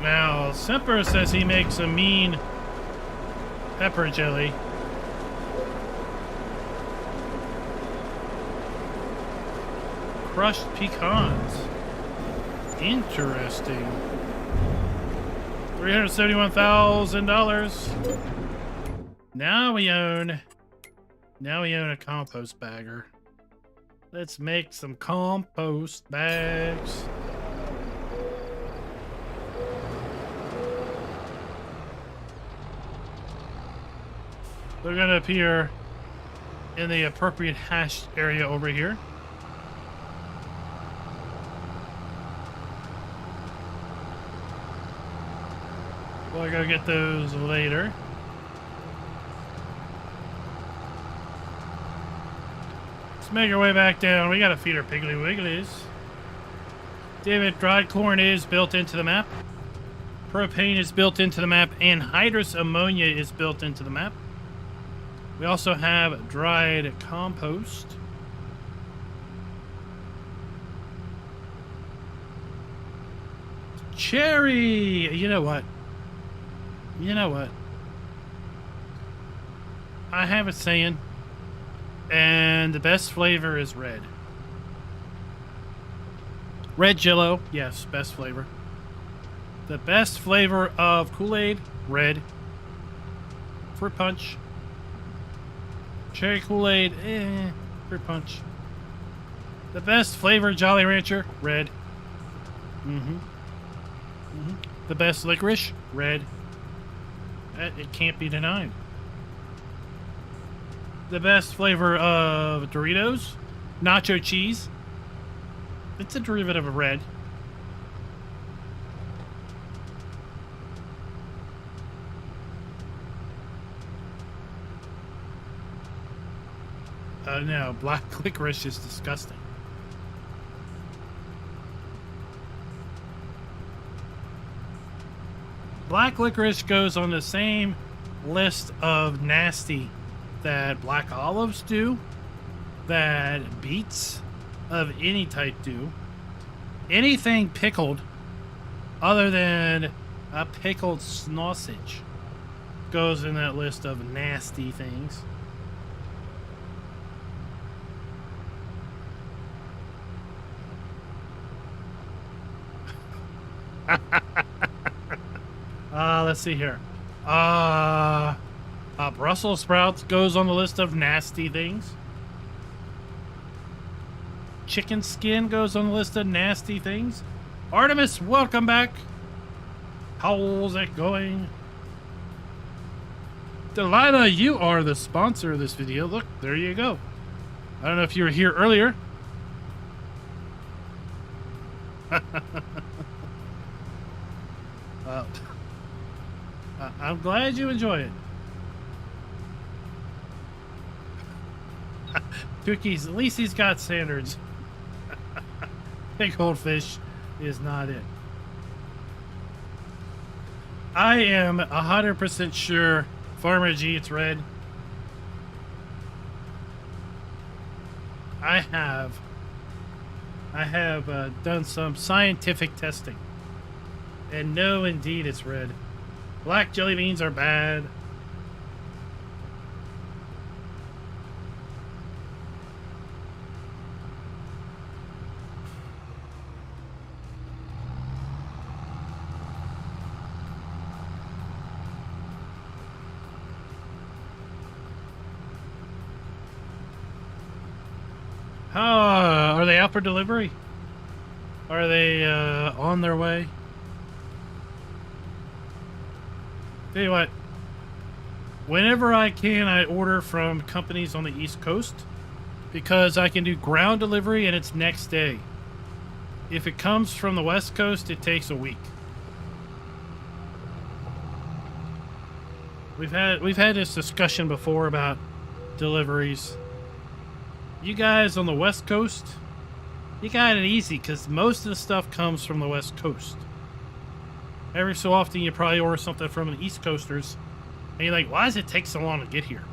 Now, Semper says he makes a mean pepper jelly. Crushed pecans. Interesting. $371,000. Now we own a compost bagger. Let's make some compost bags. They're going to appear in the appropriate hashed area over here. We'll go get those later. Let's make our way back down. We got to feed our Piggly Wigglies. Damn it, dried corn is built into the map. Propane is built into the map, and hydrous ammonia is built into the map. We also have dried compost. Cherry! You know what? I have a saying, and the best flavor is red. Red Jell-O, yes, best flavor. The best flavor of Kool-Aid, red. Fruit Punch. Cherry Kool-Aid, Fruit Punch. The best flavor Jolly Rancher, red. The best licorice, red. It can't be denied. The best flavor of Doritos, nacho cheese. It's a derivative of red. No, black licorice is disgusting. Black licorice goes on the same list of nasty that black olives do, that beets of any type do. Anything pickled other than a pickled sausage goes in that list of nasty things. Let's see here. Brussels sprouts goes on the list of nasty things. Chicken skin goes on the list of nasty things. Artemis, welcome back. How's it going? Delilah, you are the sponsor of this video. Look, there you go. I don't know if you were here earlier. Well, I'm glad you enjoy it. Cookies, at least he's got standards. Big old fish is not it. I am 100% sure Farmer G, it's red. I have done some scientific testing. And no, indeed, it's red. Black jelly beans are bad. Are they out for delivery? Are they on their way? Tell you what, whenever I can, I order from companies on the East Coast because I can do ground delivery and it's next day. If it comes from the West Coast, it takes a week. We've had this discussion before about deliveries. You guys on the West Coast, you got it easy because most of the stuff comes from the West Coast. Every so often, you probably order something from the East Coasters, and you're like, why does it take so long to get here?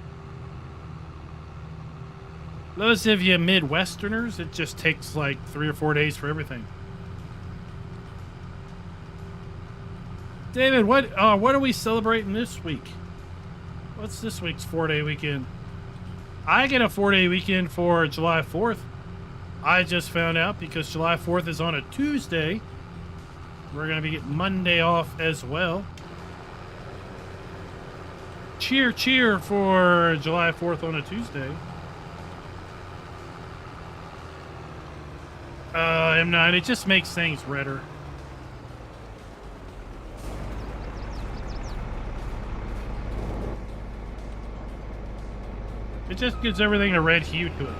Those of you Midwesterners, it just takes like 3 or 4 days for everything. David, what are we celebrating this week? What's this week's 4-day weekend? I get a 4-day weekend for July 4th. I just found out because July 4th is on a Tuesday. We're going to be getting Monday off as well. Cheer, cheer for July 4th on a Tuesday. M9, it just makes things redder. It just gives everything a red hue to it.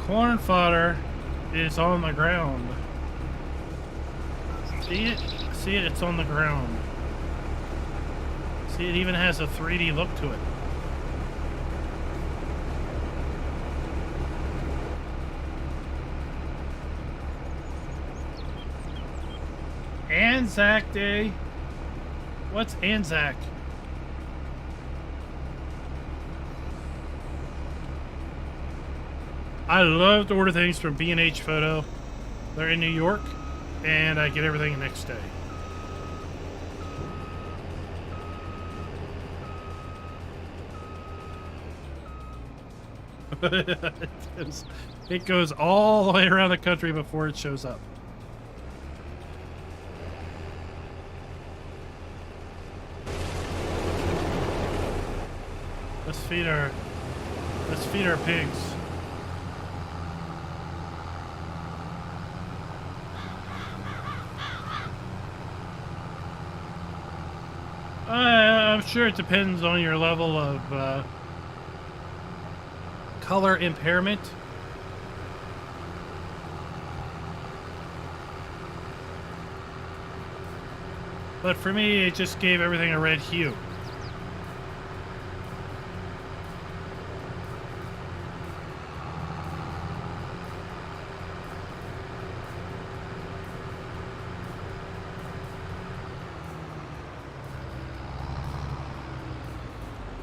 Corn fodder is on the ground. See it? See it? It's on the ground. See, it even has a 3D look to it. Anzac Day? What's Anzac? I love to order things from B&H Photo. They're in New York, and I get everything the next day. It goes all the way around the country before it shows up. Let's feed our pigs. I'm sure it depends on your level of color impairment. But for me, it just gave everything a red hue.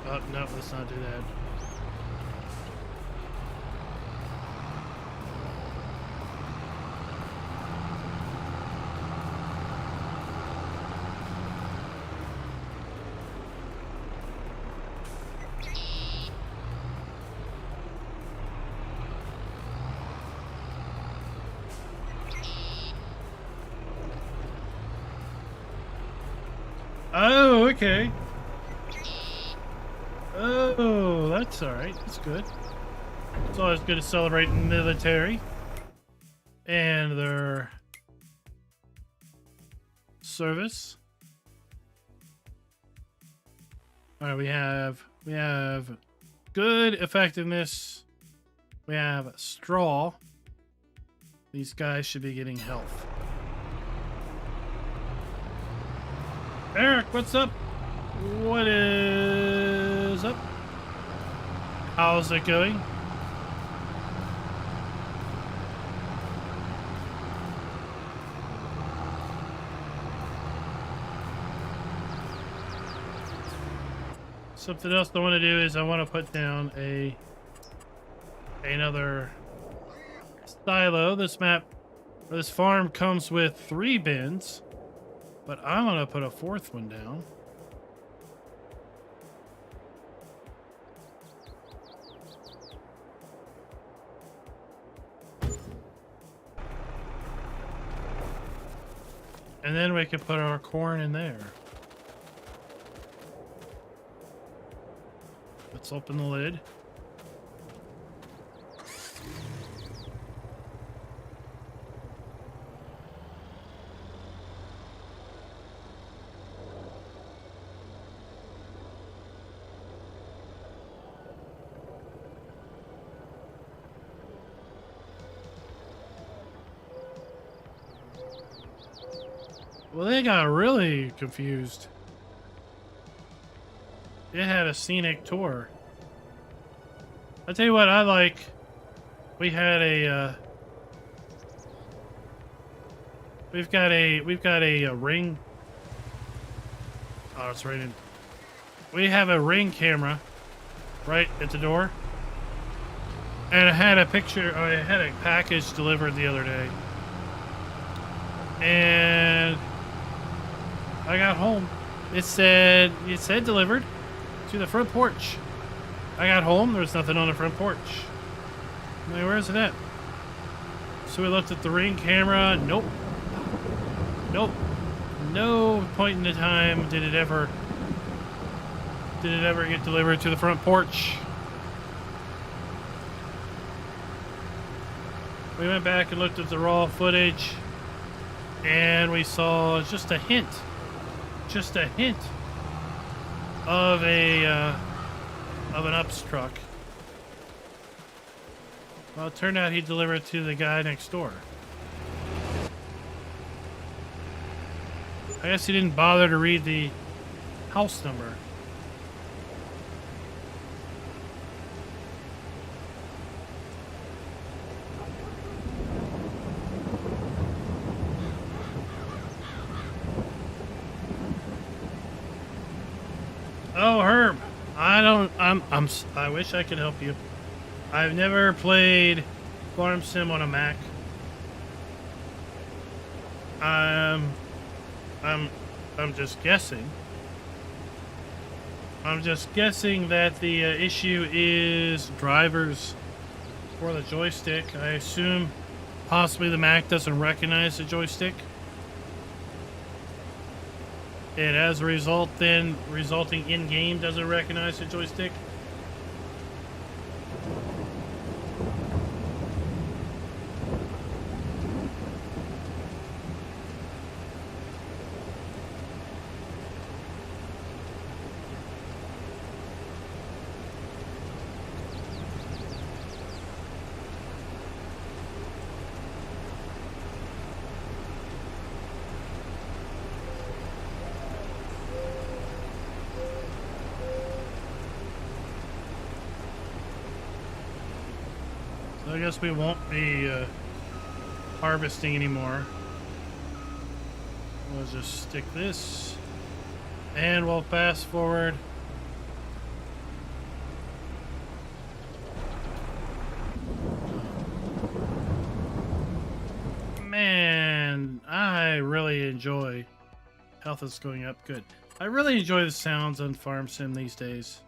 Oh, no, let's not do that. Oh, okay. Oh, that's alright. That's good. It's always good to celebrate military and their service. Alright, we have good effectiveness. We have straw. These guys should be getting health. Eric, what's up? What is up? How's it going? Something else I want to do is I want to put down another silo. This map, or this farm comes with 3 bins, but I'm gonna put a 4th one down. And then we can put our corn in there. Let's open the lid. Well, they got really confused. It had a scenic tour. I'll tell you what I like. We had a we've got a ring. Oh, it's raining. We have a ring camera right at the door. And I had a picture, I had a package delivered the other day. And I got home. It said delivered to the front porch. I got home, there was nothing on the front porch. I'm like, where is it at? So we looked at the ring camera. Nope. Nope. No point in the time did it ever get delivered to the front porch. We went back and looked at the raw footage, and we saw just a hint of an UPS truck. Well, it turned out he delivered it to the guy next door. I guess he didn't bother to read the house number. Oh, Herb. I wish I could help you. I've never played Farm Sim on a Mac. I'm just guessing. I'm just guessing that the issue is drivers for the joystick. I assume possibly the Mac doesn't recognize the joystick. And as a result, then resulting in-game doesn't recognize the joystick. I guess we won't be harvesting anymore. We'll just stick this, and we'll fast forward. Man, I really enjoy. Health is going up, good. I really enjoy the sounds on Farm Sim these days.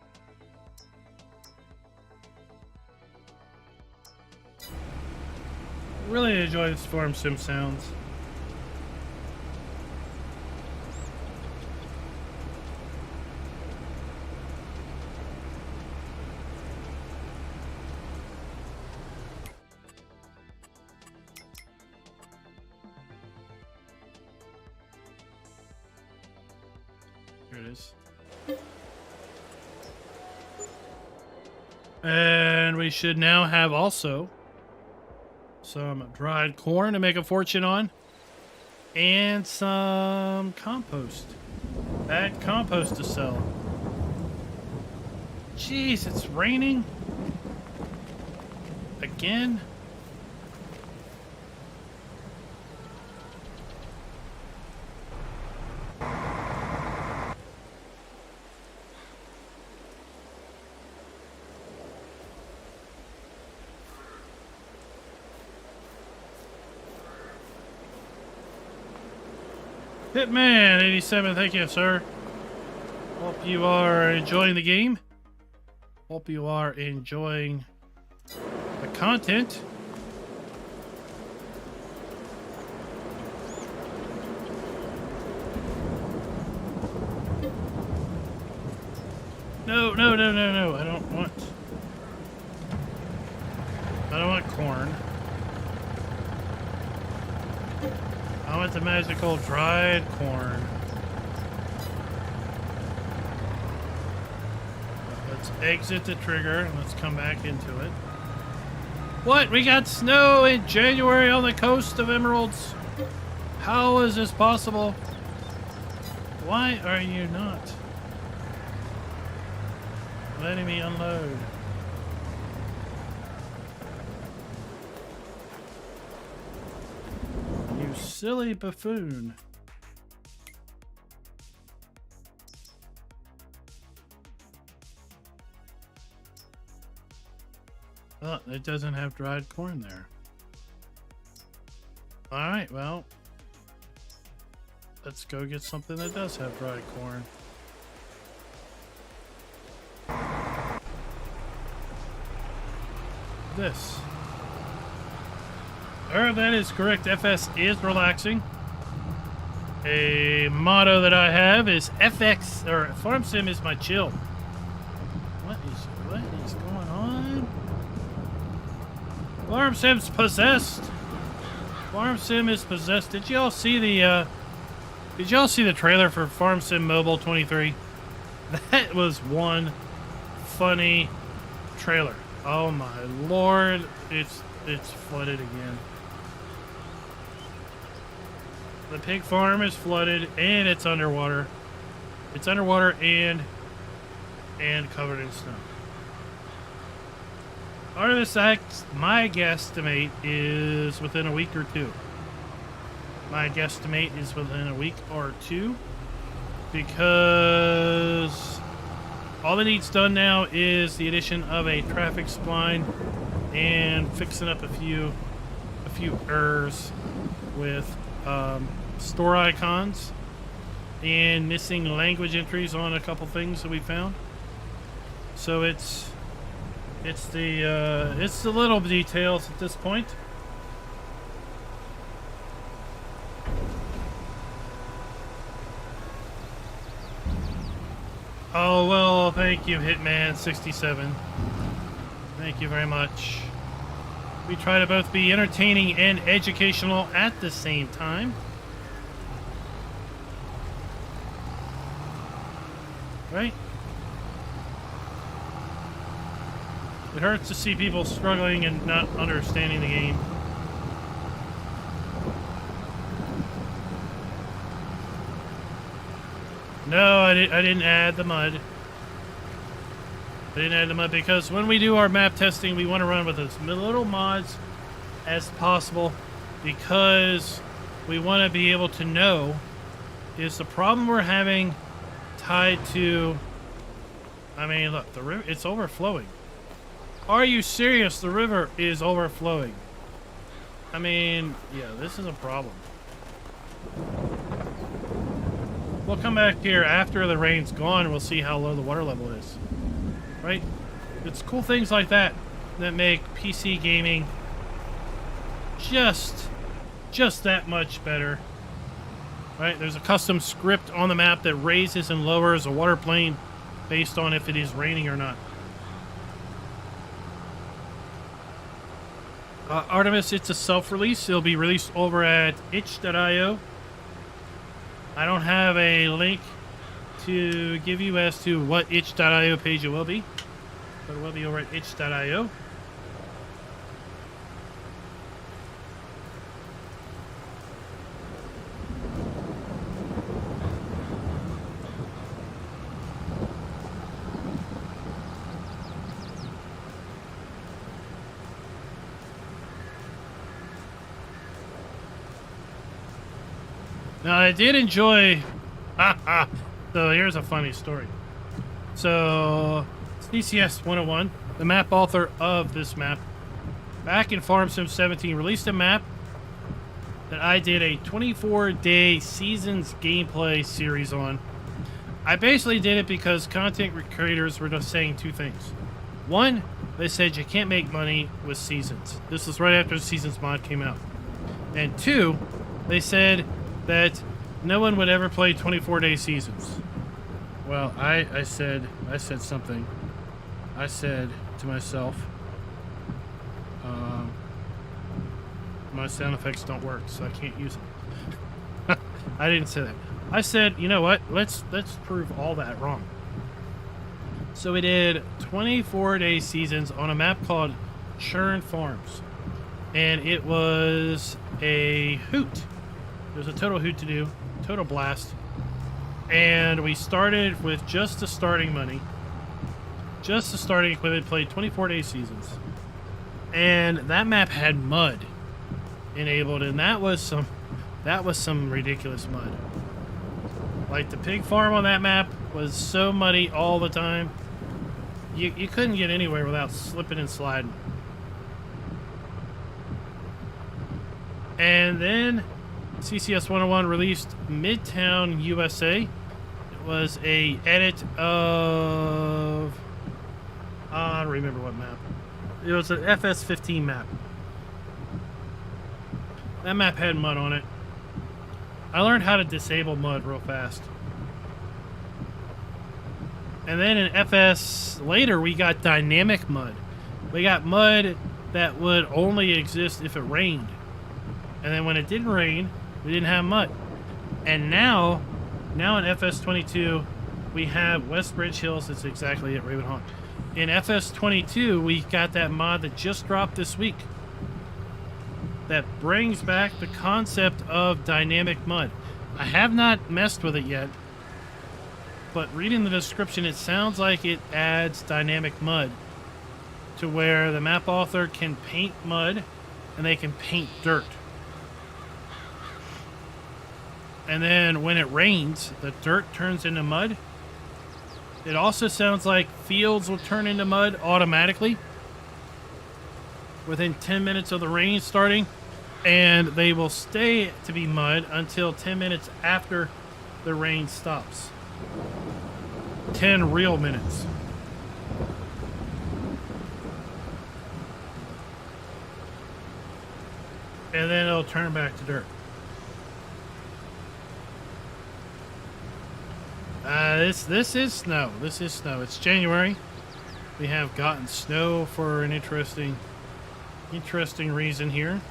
Really enjoy the Farm Sim sounds. Here it is. And we should now have also some dried corn to make a fortune on, and some compost. Bad compost to sell. Jeez, it's raining again. Hitman 87, thank you, sir. Hope you are enjoying the game. Hope you are enjoying the content. No, no, no, no, no. I don't want corn. I want the magical dried corn. Let's exit the trigger and let's come back into it. What? We got snow in January on the coast of Emeralds? How is this possible? Why are you not letting me unload? You silly buffoon. Oh, it doesn't have dried corn there. Alright, well, let's go get something that does have dried corn. This. That is correct. FS is relaxing. A motto that I have is FX, or Farm Sim is my chill. What is going on? Farm Sim's possessed. Farm Sim is possessed. Did y'all see the trailer for Farm Sim Mobile 23? That was one funny trailer. Oh my lord, it's flooded again. The pig farm is flooded and it's underwater. It's underwater and covered in snow. Artemis X, my guesstimate is within a week or two. My guesstimate is within a week or two, because all that needs done now is the addition of a traffic spline and fixing up a few errors with store icons and missing language entries on a couple things that we found. So it's the little details at this point. Oh, well, thank you, Hitman67. Thank you very much. We try to both be entertaining and educational at the same time. Right? It hurts to see people struggling and not understanding the game. No, I didn't add the mud. I didn't add the mud because when we do our map testing, we want to run with as little mods as possible, because we want to be able to know, is the problem we're having tied to... I mean, look, the river, it's overflowing. Are you serious? The river is overflowing. I mean, yeah, this is a problem. We'll come back here after the rain's gone and we'll see how low the water level is. Right? It's cool things like that that make PC gaming just that much better. Right? There's a custom script on the map that raises and lowers a water plane based on if it is raining or not. Artemis, it's a self-release. It'll be released over at itch.io. I don't have a link to give you as to what itch.io page it will be, but it will be over at itch.io. Now, I did enjoy... So, here's a funny story. So, CCS 101, the map author of this map, back in Farm Sim 17, released a map that I did a 24-day seasons gameplay series on. I basically did it because content creators were just saying two things. One, they said you can't make money with seasons. This was right after the seasons mod came out. And two, they said that no one would ever play 24-day seasons. Well, I said something. I said to myself, my sound effects don't work, so I can't use them. I didn't say that. I said, you know what? Let's prove all that wrong. So we did 24-day seasons on a map called Churn Farms, and it was a hoot. It was a total hoot to do, total blast. And we started with just the starting money, just the starting equipment, played 24-day seasons. And that map had mud enabled, and that was some ridiculous mud. Like, the pig farm on that map was so muddy all the time. You couldn't get anywhere without slipping and sliding. And then CCS 101 released Midtown USA. It was a edit of... I don't remember what map. It was an FS15 map. That map had mud on it. I learned how to disable mud real fast. And then in FS later, we got dynamic mud. We got mud that would only exist if it rained. And then when it didn't rain, we didn't have mud. And now in FS22, we have West Bridge Hills. That's exactly it, Raven Hawk. In FS22, we got that mod that just dropped this week. that brings back the concept of dynamic mud. I have not messed with it yet, but reading the description, it sounds like it adds dynamic mud to where the map author can paint mud and they can paint dirt. And then when it rains, the dirt turns into mud. It also sounds like fields will turn into mud automatically within 10 minutes of the rain starting, and they will stay to be mud until 10 minutes after the rain stops. 10 real minutes. And then it'll turn back to dirt. This is snow. This is snow. It's January. We have gotten snow for an interesting reason here.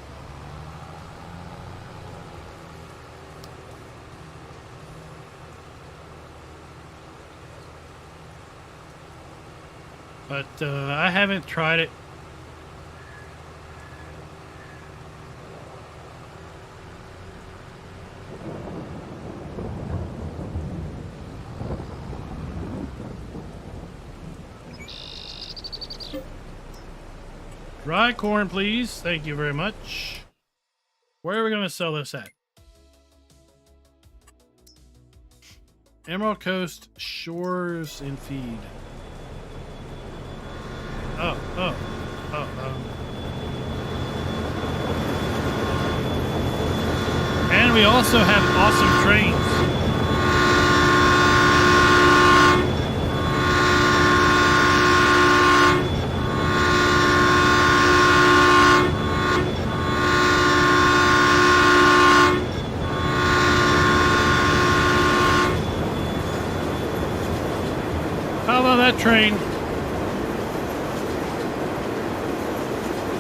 But I haven't tried it. Dry corn, please. Thank you very much. Where are we going to sell this at? Emerald Coast, Shores, and Feed. Oh. And we also have awesome trains. How about that train?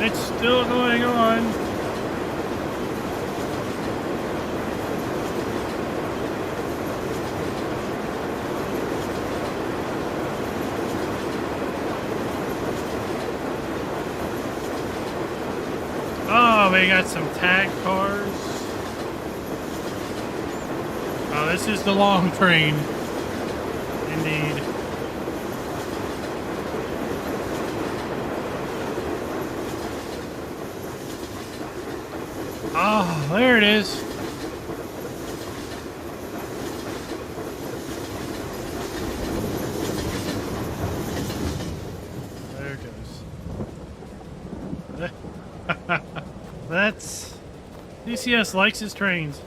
It's still going on. Oh, we got some tag cars. Oh, this is the long train. Indeed. Oh, there it is. There it goes. That's... DCS likes his trains.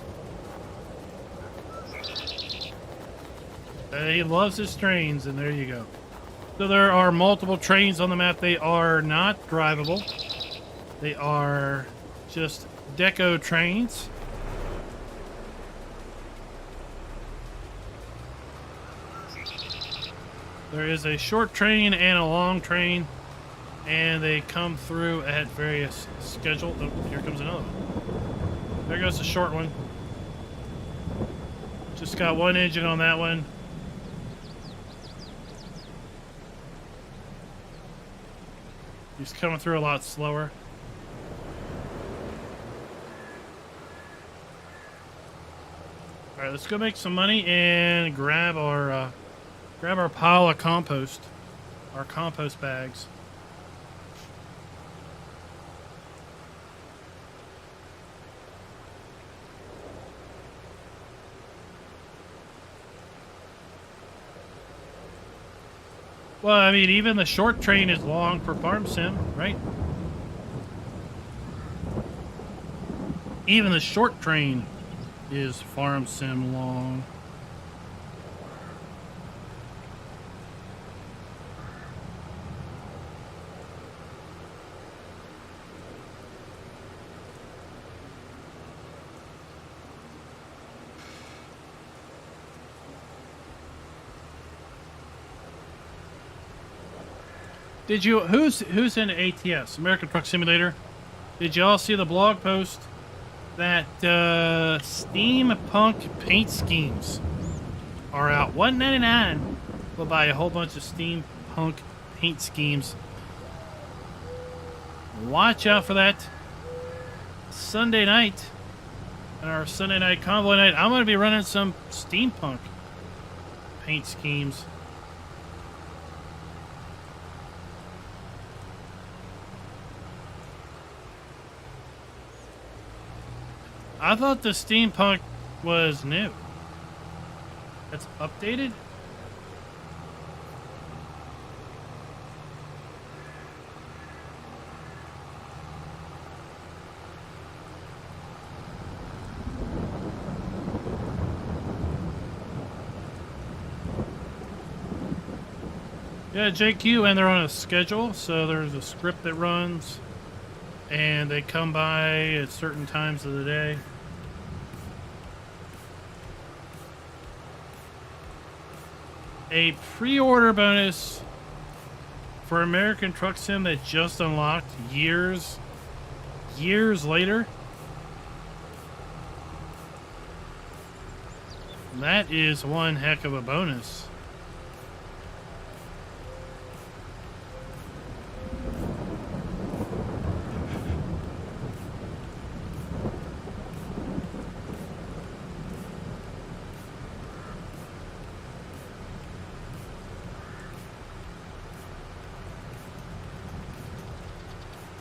He loves his trains, and there you go. So there are multiple trains on the map. They are not drivable. They are just deco trains. There is a short train and a long train, and they come through at various schedules. Oh, here comes another one. There goes the short one. Just got one engine on that one. He's coming through a lot slower. All right, let's go make some money and grab our pile of compost, our compost bags. Well, I mean, even the short train is long for Farm Sim, right? Even the short train is Farm Sim long. Did you, who's in ATS, American Truck Simulator? Did y'all see the blog post that steampunk paint schemes are out? $1.99. We'll buy a whole bunch of steampunk paint schemes. Watch out for that. Sunday night, on our Sunday night convoy night, I'm going to be running some steampunk paint schemes. I thought the steampunk was new. It's updated? Yeah, JQ, and they're on a schedule, so there's a script that runs, and they come by at certain times of the day. A pre-order bonus for American Truck Sim that just unlocked years later. That is one heck of a bonus.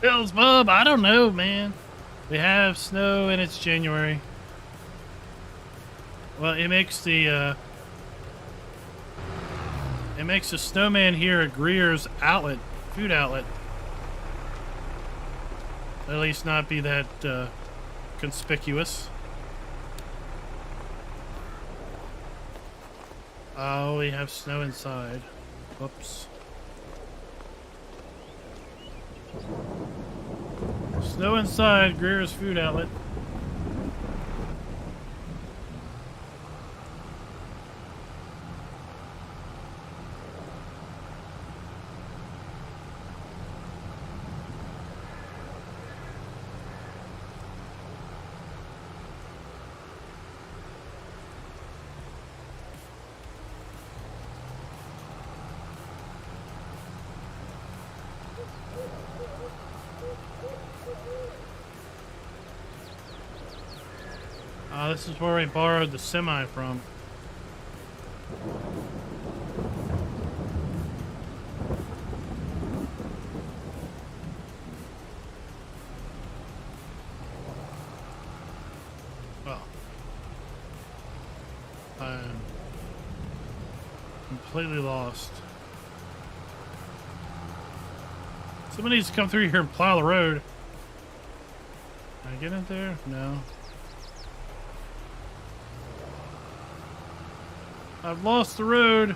Bills, Bub, I don't know, man. We have snow and it's January. Well, it makes the snowman here at Greer's outlet, food outlet, at least not be that conspicuous. Oh, we have snow inside. Whoops. Snow inside Greer's food outlet. This is where we borrowed the semi from. Well, I'm completely lost. Somebody needs to come through here and plow the road. Can I get in there? No. I've lost the road.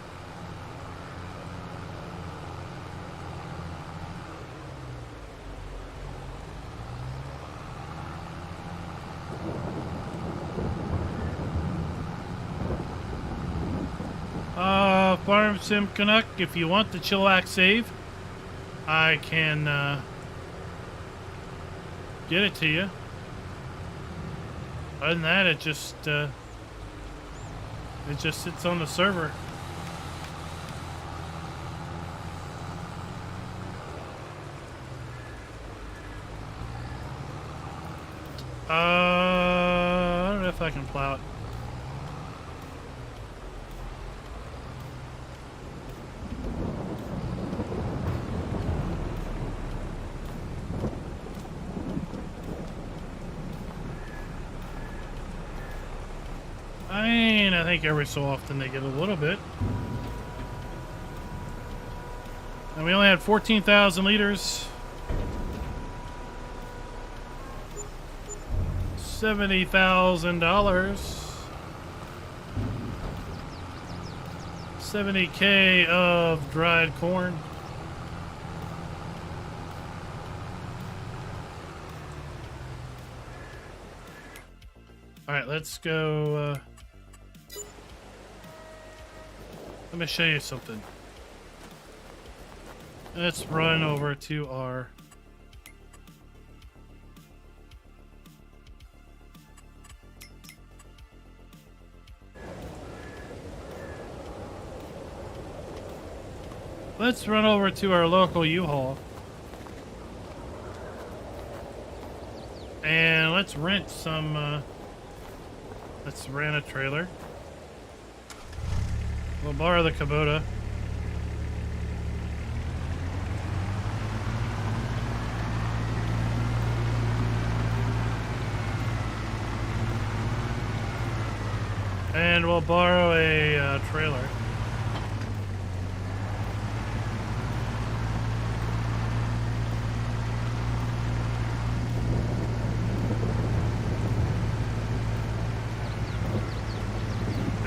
Farm Sim Canuck, if you want the Chillax save, I can get it to you. Other than that, it just sits on the server. I don't know if I can plow it. I think every so often they get a little bit. And we only had 14,000 liters. $70,000. 70K of dried corn. All right, let's go. Let me show you something. Let's run over to our local U-Haul. And let's rent some, let's rent a trailer. We'll borrow the Kubota. And we'll borrow a trailer.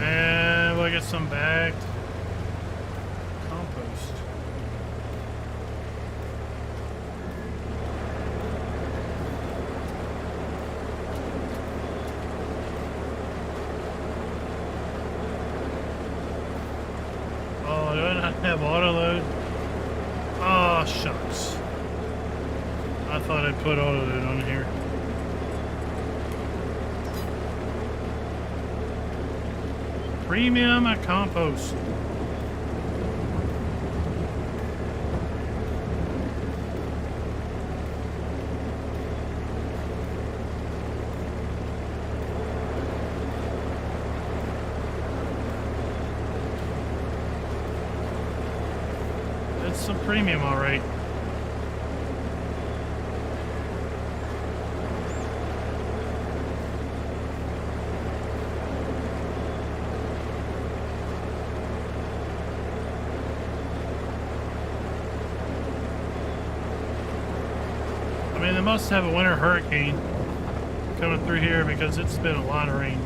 And we'll get some bagged compost. Oh, do I not have auto load? Oh, shucks. I thought I'd put auto load on here. Premium compost. It's some premium, all right. I mean, they must have a winter hurricane coming through here because it's been a lot of rain.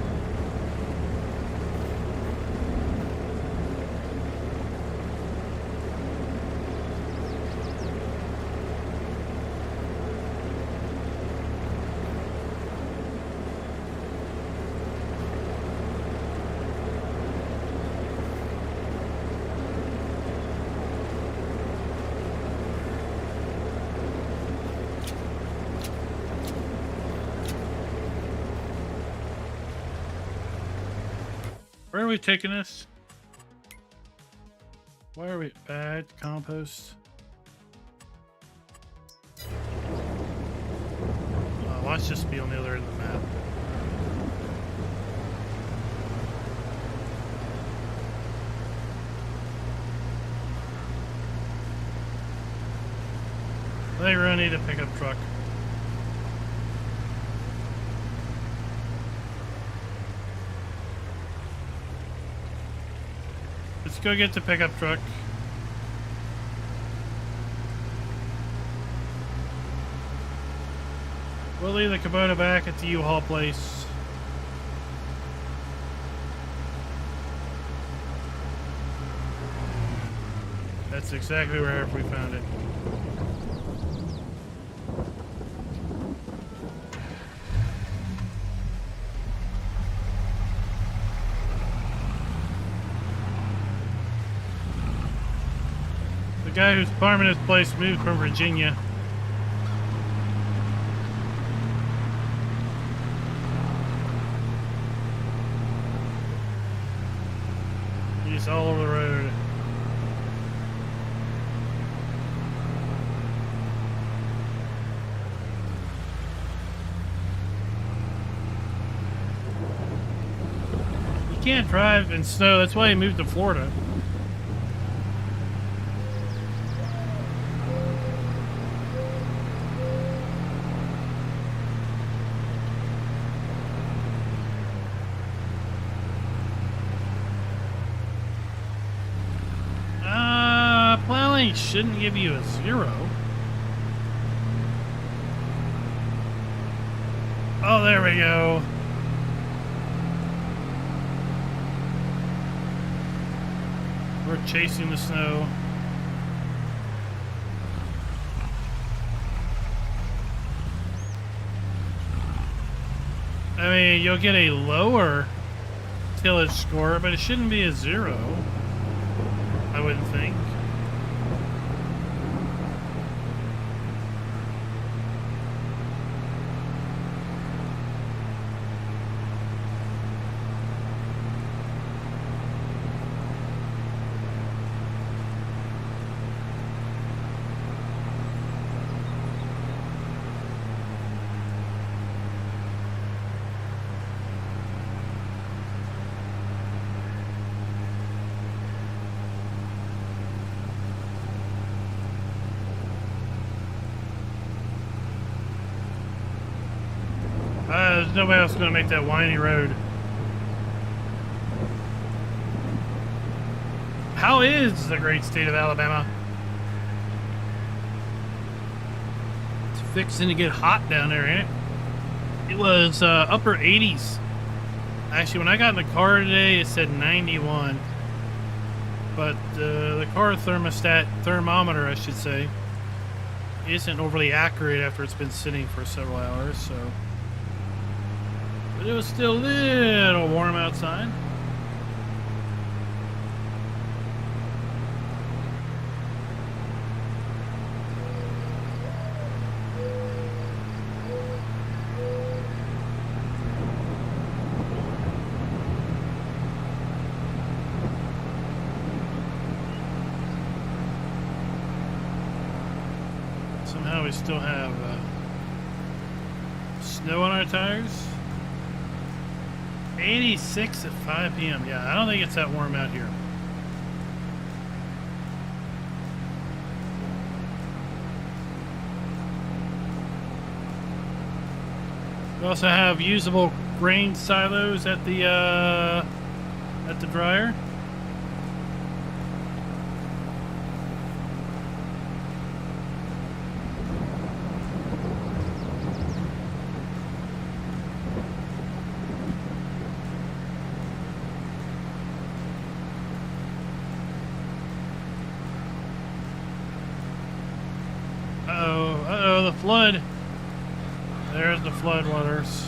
Where are we taking this? Why are we bad compost? Watch this be on the other end of the map. They really need a pickup truck. Let's go get the pickup truck. We'll leave the Kubota back at the U-Haul place. That's exactly where we found it. The guy who's farming this place moved from Virginia. He's all over the road. You can't drive in snow. That's why he moved to Florida. Plowing shouldn't give you a 0. Oh, there we go. We're chasing the snow. I mean, you'll get a lower tillage score, but it shouldn't be a 0. I wouldn't think. nobody else going to make that windy road. How is the great state of Alabama? It's fixing to get hot down there, ain't it? It was upper 80s. Actually, when I got in the car today, it said 91. But the car thermometer, I should say, isn't overly accurate after it's been sitting for several hours, so. But it was still a little warm outside. Somehow we still have snow on our tires. 86 at 5 p.m. Yeah, I don't think it's that warm out here. We also have usable grain silos at the dryer. Uh-oh, the flood. There's the flood waters.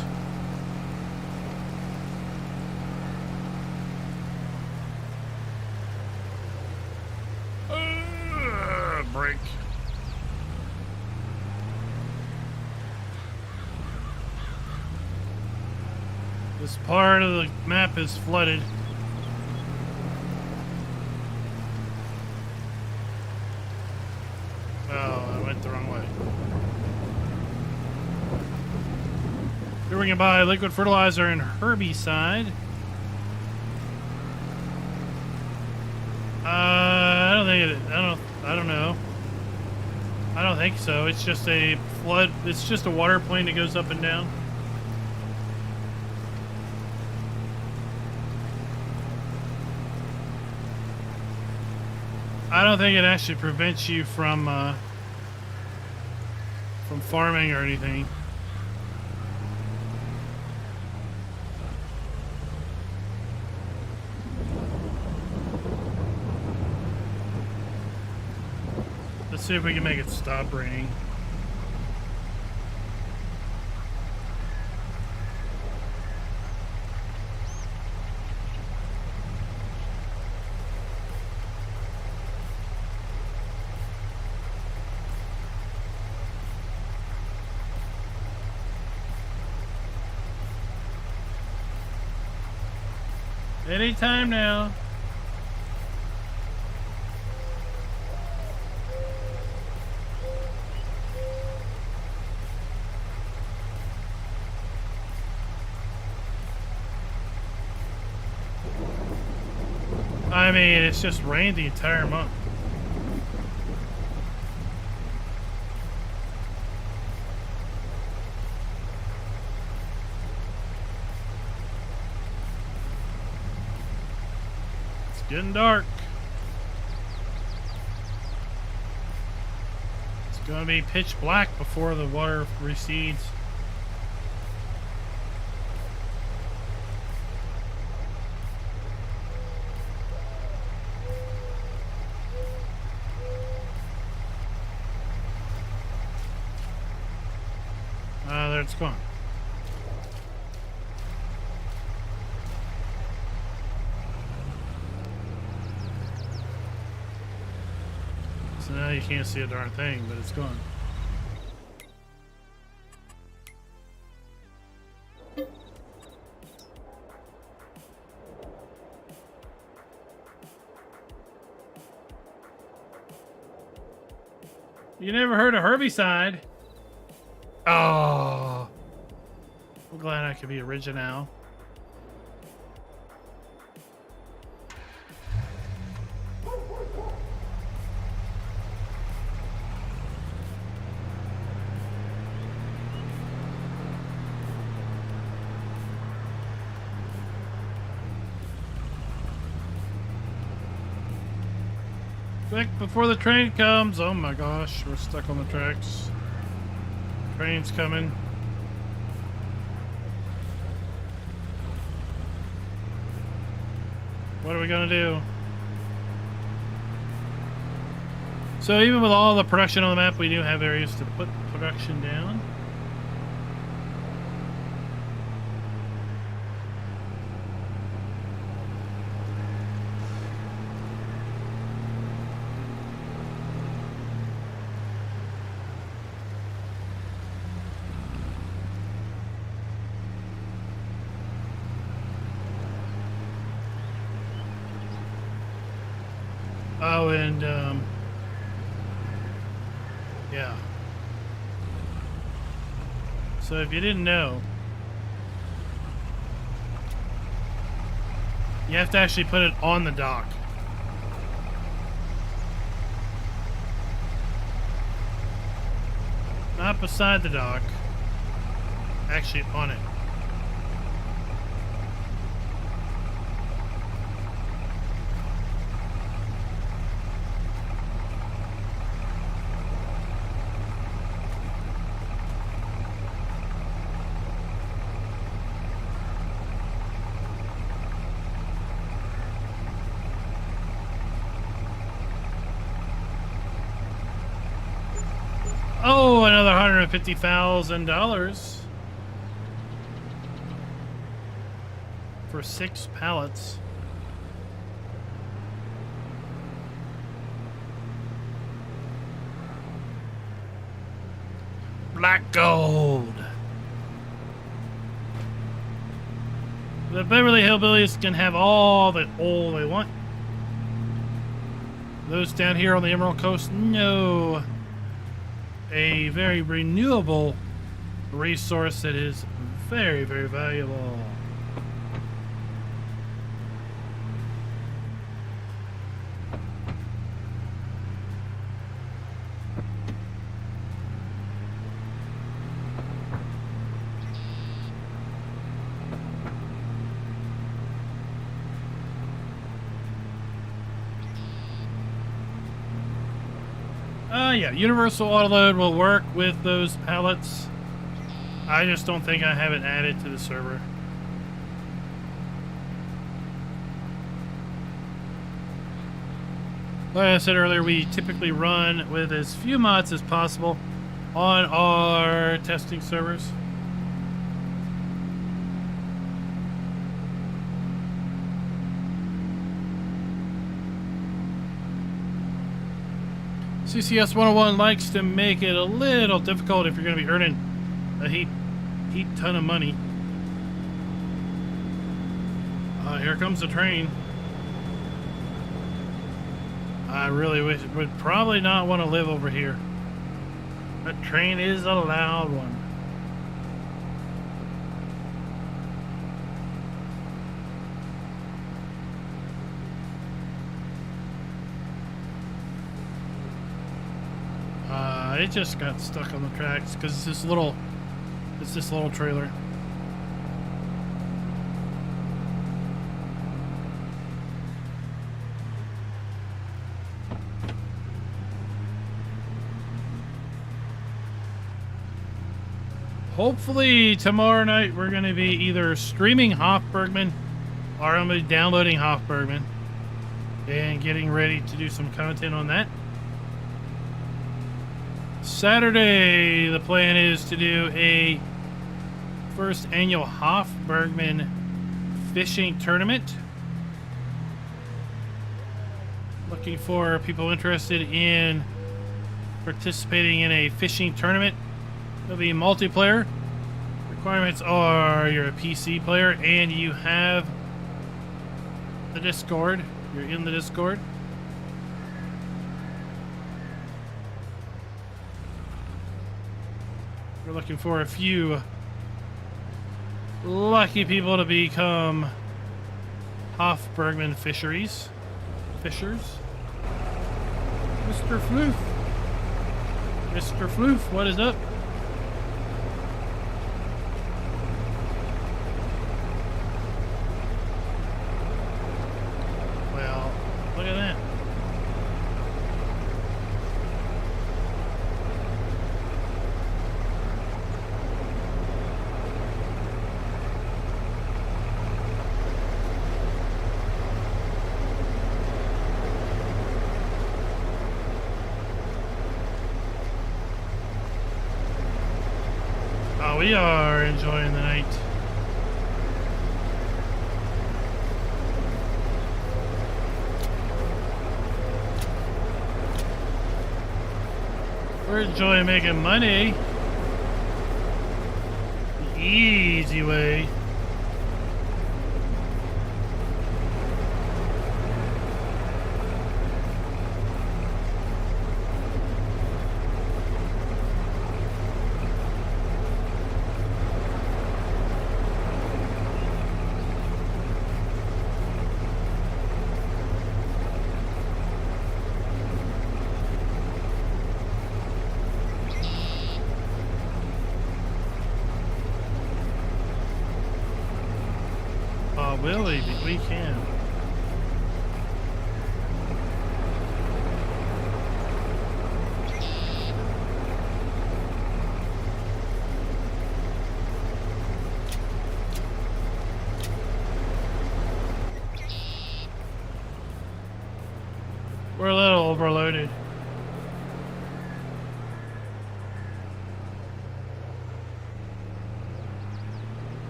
Break. This part of the map is flooded. Oh, I went the wrong way. Here we can buy liquid fertilizer and herbicide. I don't know. I don't think so. It's just a flood. It's just a water plane that goes up and down. I don't think it actually prevents you from farming or anything. Let's see if we can make it stop raining. Anytime now. I mean, it's just rained the entire month. It's getting dark. It's going to be pitch black before the water recedes. There it's gone. So now you can't see a darn thing, but it's gone. You never heard of herbicide? Oh, I'm glad I could be original. Quick, before the train comes. Oh my gosh, we're stuck on the tracks. Train's coming. What are we gonna do? So even with all the production on the map, we do have areas to put production down. Oh, and yeah. So if you didn't know, you have to actually put it on the dock. Not beside the dock, actually on it. Oh, another $150,000 for 6 pallets. Black gold. The Beverly Hillbillies can have all the oil they want. Those down here on the Emerald Coast, no. A very renewable resource that is very, very valuable. Yeah, Universal Autoload will work with those pallets. I just don't think I have it added to the server. Like I said earlier, we typically run with as few mods as possible on our testing servers. CCS 101 likes to make it a little difficult if you're going to be earning a heap ton of money. Here comes the train. I really would probably not want to live over here. That train is a loud one. It just got stuck on the tracks because it's this little trailer. Hopefully tomorrow night we're going to be either streaming Hofbergman or I'm going to be downloading Hofbergman and getting ready to do some content on that. Saturday, the plan is to do a first annual Hofbergman fishing tournament. Looking for people interested in participating in a fishing tournament. It'll be multiplayer. Requirements are you're a PC player and you have the Discord. You're in the Discord. We're looking for a few lucky people to become Hofbergman fishers. Mr. Floof. Mr. Floof, what is up? Well, look at that. Oh, we are enjoying the night. We're enjoying making money. The easy way. Willie, we can. We're a little overloaded.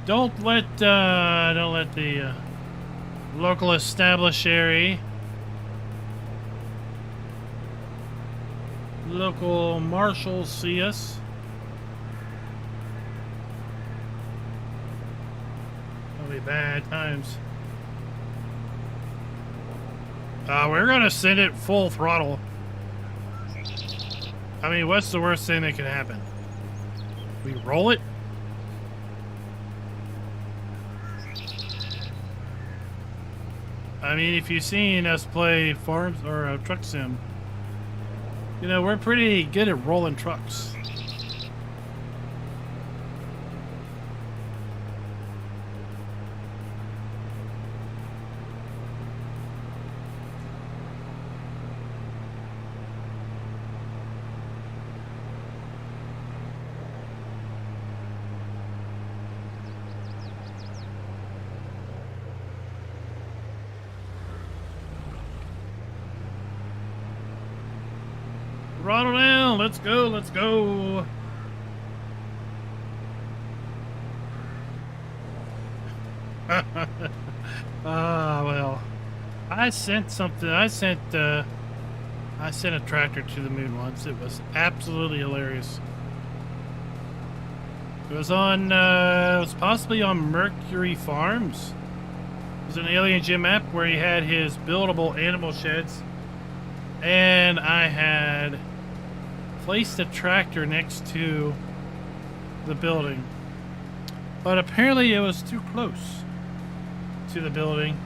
Don't let the local establishary, local marshals see us. That'll be bad times. We're gonna send it full throttle. I mean, what's the worst thing that can happen? We roll it? I mean, if you've seen us play farms or truck sim, you know, we're pretty good at rolling trucks. Throttle down, let's go, let's go. Well, I sent something, I sent a tractor to the moon once. It was absolutely hilarious. It was on, it was possibly on Mercury Farms. It was an Alien Gym map where he had his buildable animal sheds. And I had placed a tractor next to the building, but apparently it was too close to the building.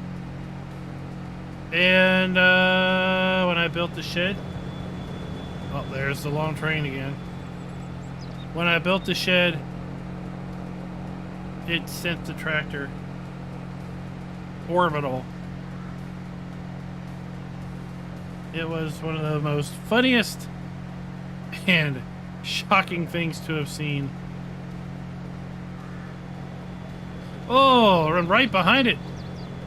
And when I built the shed, oh, there's the long train again. When I built the shed, it sent the tractor orbital. It was one of the most funniest and shocking things to have seen. Oh, and right behind it.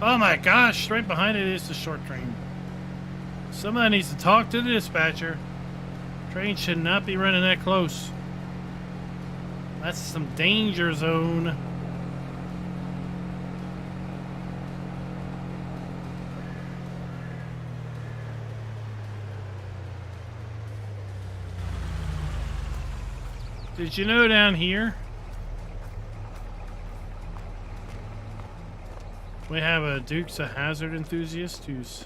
Oh my gosh, right behind it is the short train. Somebody needs to talk to the dispatcher. Train should not be running that close. That's some danger zone. Did you know down here we have a Dukes of Hazzard enthusiast who's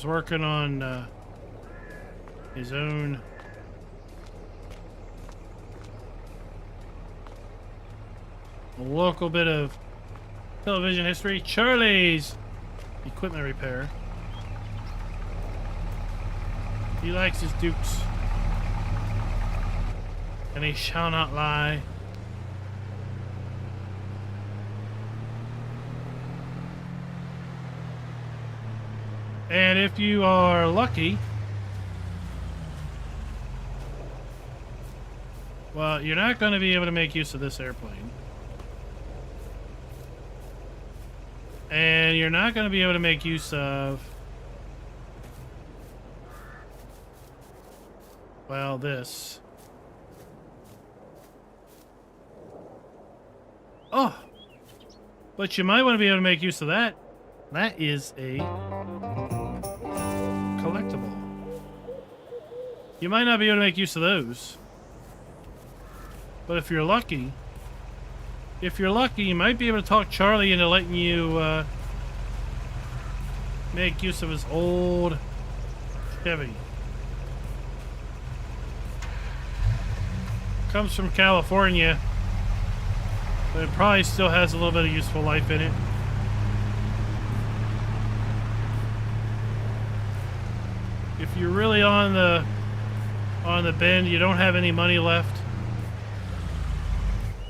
working on his own local bit of television history. Charlie's equipment repair. He likes his Dukes. And he shall not lie. And if you are lucky, well, you're not going to be able to make use of this airplane. And you're not going to be able to make use of, well, this. Oh, but you might want to be able to make use of that. That is a collectible. You might not be able to make use of those. But if you're lucky, you might be able to talk Charlie into letting you make use of his old Chevy. Comes from California, but it probably still has a little bit of useful life in it. If you're really on the bend, you don't have any money left,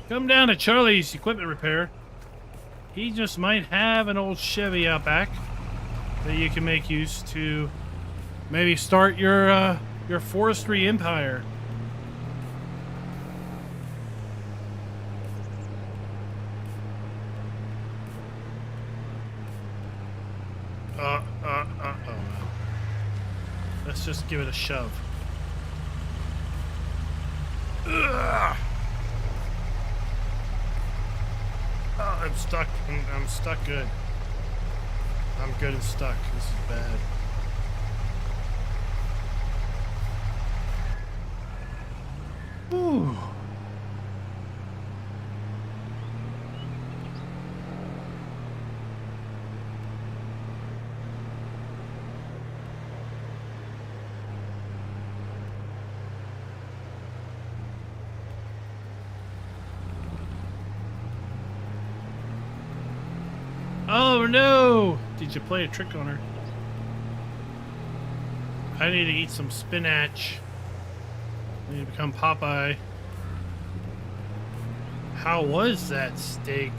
come down to Charlie's Equipment Repair. He just might have an old Chevy out back that you can make use to maybe start your forestry empire. Let's just give it a shove. Ugh. Oh, I'm stuck. I'm stuck good. I'm good and stuck. This is bad. Ooh. Oh no! Did you play a trick on her? I need to eat some spinach. I need to become Popeye. How was that steak?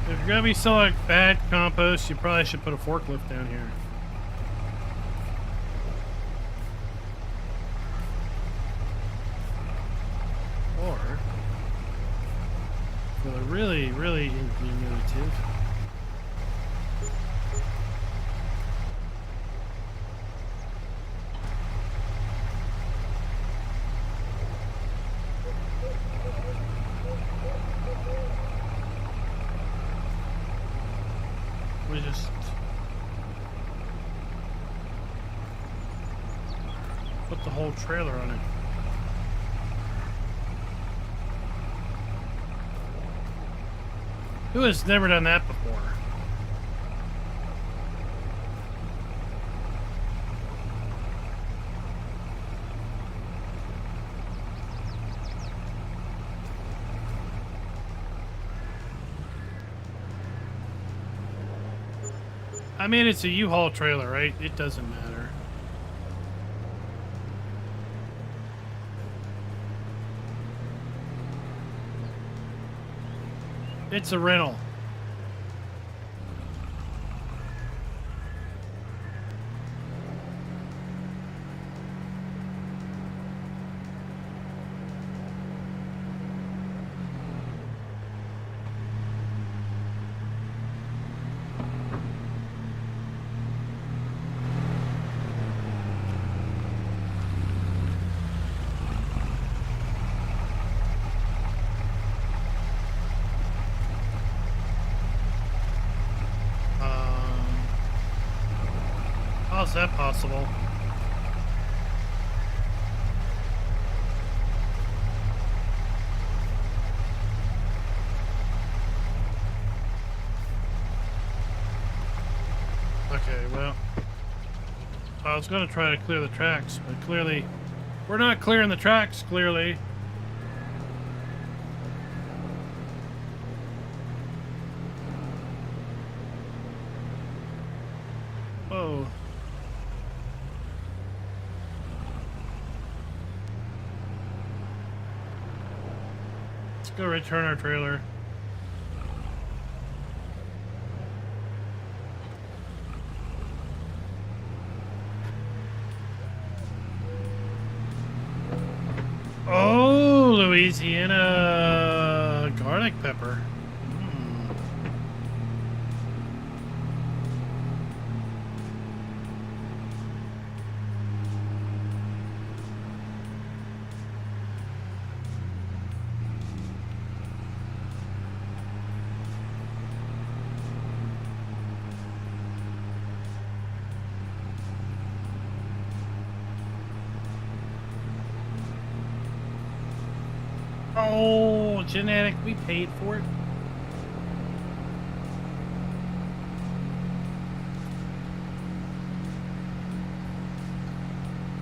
If you're gonna be selling bad compost, you probably should put a forklift down here. Or, for the really, really diminutive, we just put the whole trailer on it. Who has never done that before? I mean, it's a U-Haul trailer, right? It doesn't matter. It's a rental. How's that possible? Okay, well, I was going to try to clear the tracks, but clearly we're not clearing the tracks, clearly. Oh. go return our trailer. Oh, Louisiana garlic pepper. Mm. Oh, genetic, we paid for it.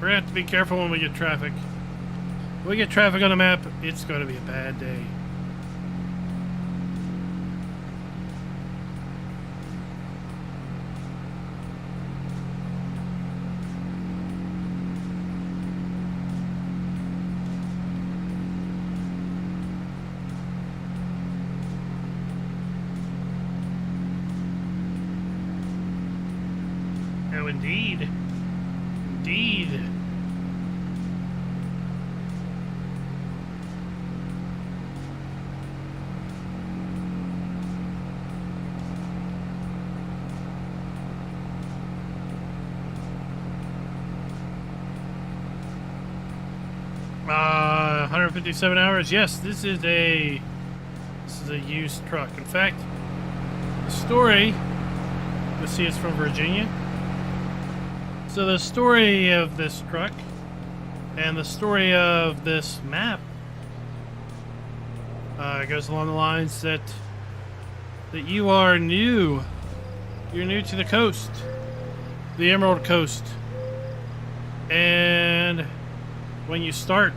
We're gonna have to be careful when we get traffic. When we get traffic on the map, it's gonna be a bad day. Oh, indeed. Indeed. Uh, 157 hours. Yes, this is a used truck. In fact, the story, you'll see it's from Virginia. So the story of this truck and the story of this map goes along the lines that you are new. You're new to the coast, the Emerald Coast, and when you start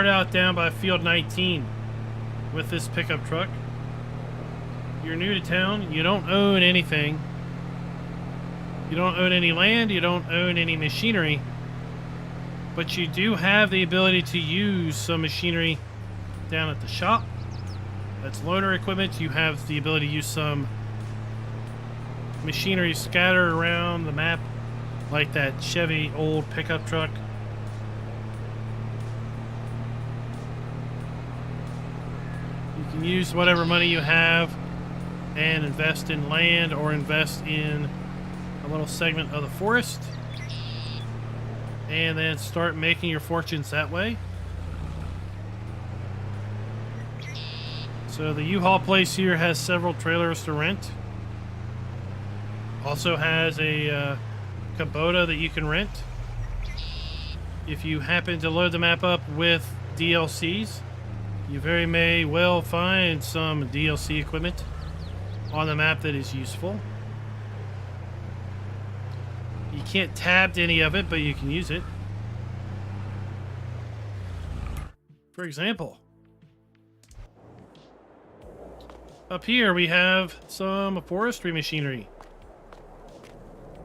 out down by Field 19 with this pickup truck. You're new to town. You don't own anything. You don't own any land. You don't own any machinery. But you do have the ability to use some machinery down at the shop. That's loaner equipment. You have the ability to use some machinery scattered around the map, like that Chevy old pickup truck. You can use whatever money you have and invest in land or invest in a little segment of the forest, and then start making your fortunes that way. So the U-Haul place here has several trailers to rent. Also has a Kubota that you can rent. If you happen to load the map up with DLCs, you very may well find some DLC equipment on the map that is useful. You can't tab to any of it, but you can use it. For example, up here we have some forestry machinery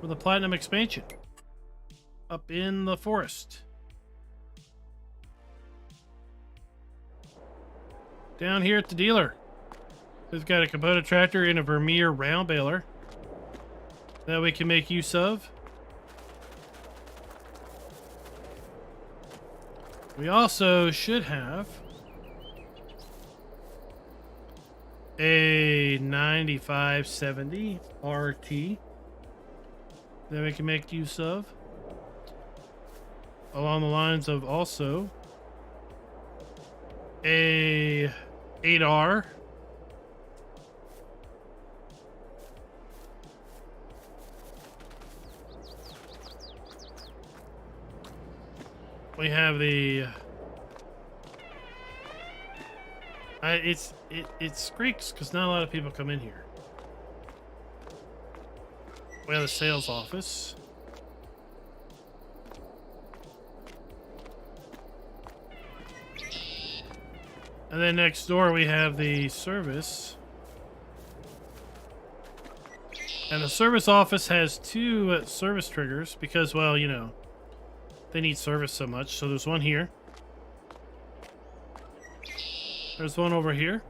for the Platinum expansion up in the forest. Down here at the dealer, we've got a Kubota tractor and a Vermeer round baler that we can make use of. We also should have a 9570 RT that we can make use of, along the lines of also a 8R. We have the it squeaks because not a lot of people come in here. We have the sales office. And then next door we have the service. And the service office has two service triggers because, well, you know, they need service so much. So there's one here. There's one over here.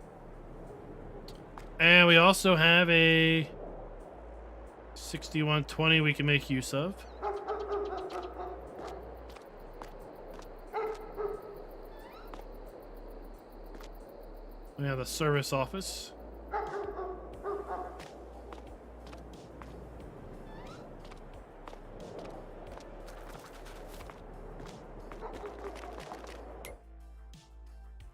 And we also have a 6120 we can make use of. We have the service office.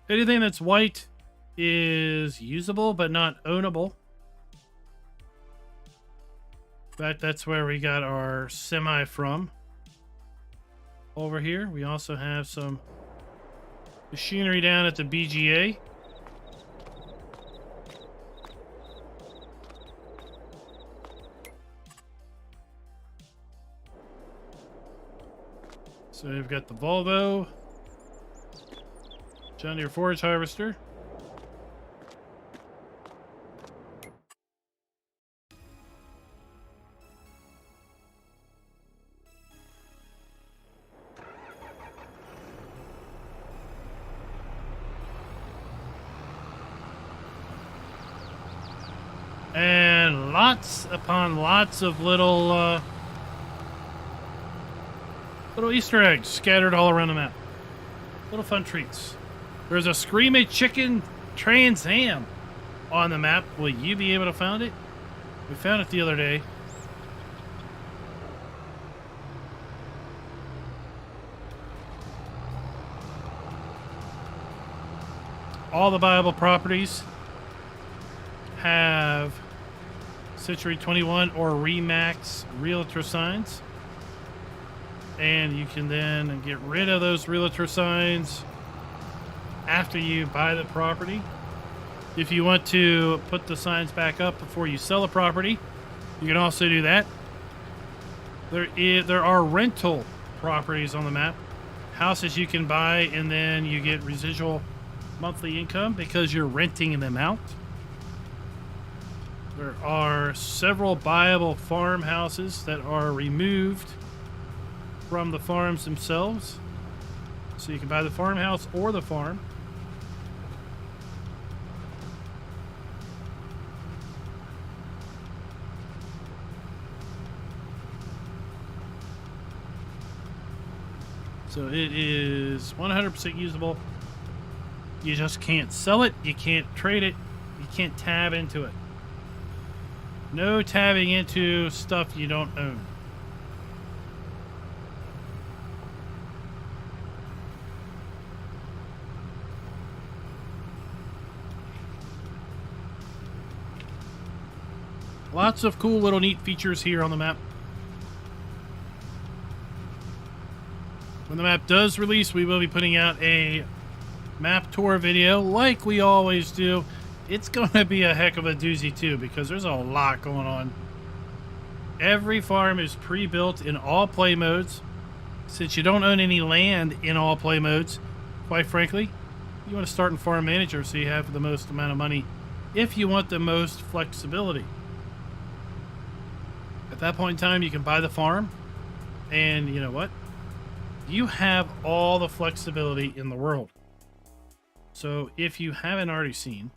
Anything that's white is usable, but not ownable. In fact, that's where we got our semi from. Over here, we also have some machinery down at the BGA. So we've got the Volvo, John Deere forage harvester. And lots upon lots of little Easter eggs scattered all around the map. Little fun treats. There's a Screaming Chicken Trans Am on the map. Will you be able to find it? We found it the other day. All the viable properties have Century 21 or Remax realtor signs. And you can then get rid of those realtor signs after you buy the property. If you want to put the signs back up before you sell the property, you can also do that. There are rental properties on the map. Houses you can buy and then you get residual monthly income because you're renting them out. There are several buyable farmhouses that are removed from the farms themselves. So you can buy the farmhouse or the farm. So it is 100% usable. You just can't sell it. You can't trade it. You can't tab into it. No tabbing into stuff you don't own. Lots of cool little neat features here on the map. When the map does release, we will be putting out a map tour video like we always do. It's going to be a heck of a doozy too because there's a lot going on. Every farm is pre-built in all play modes. Since you don't own any land in all play modes, quite frankly, you want to start in Farm Manager so you have the most amount of money if you want the most flexibility. At that point in time, you can buy the farm, and you know what? You have all the flexibility in the world. So if you haven't already seen,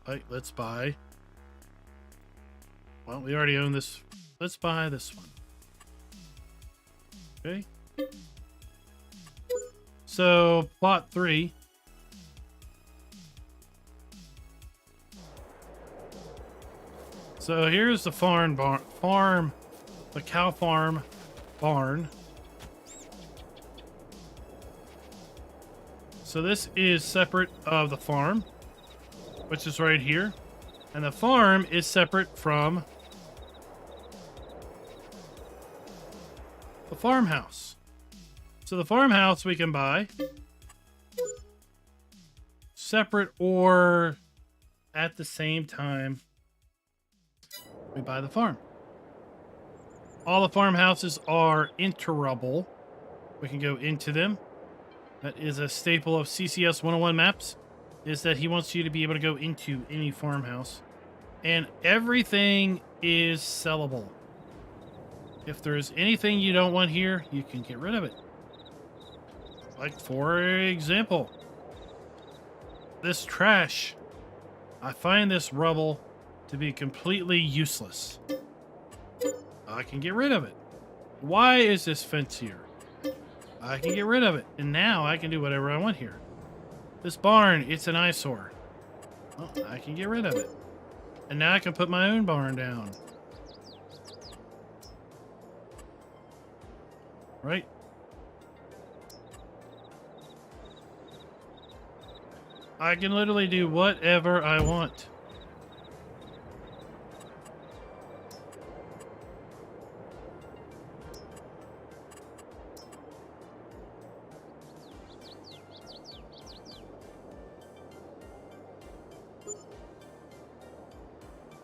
right, let's buy. Well, we already own this. Let's buy this one. Okay. So plot 3. So here's the the cow farm barn. So this is separate of the farm, which is right here. And the farm is separate from the farmhouse. So the farmhouse we can buy separate or at the same time we buy the farm. All the farmhouses are enterable. We can go into them. That is a staple of CCS 101 maps, is that he wants you to be able to go into any farmhouse. And everything is sellable. If there's anything you don't want here, you can get rid of it. Like, for example, this trash. I find this rubble to be completely useless. I can get rid of it. Why is this fence here? I can get rid of it. And now I can do whatever I want here. This barn, it's an eyesore. Well, I can get rid of it. And now I can put my own barn down. Right? I can literally do whatever I want.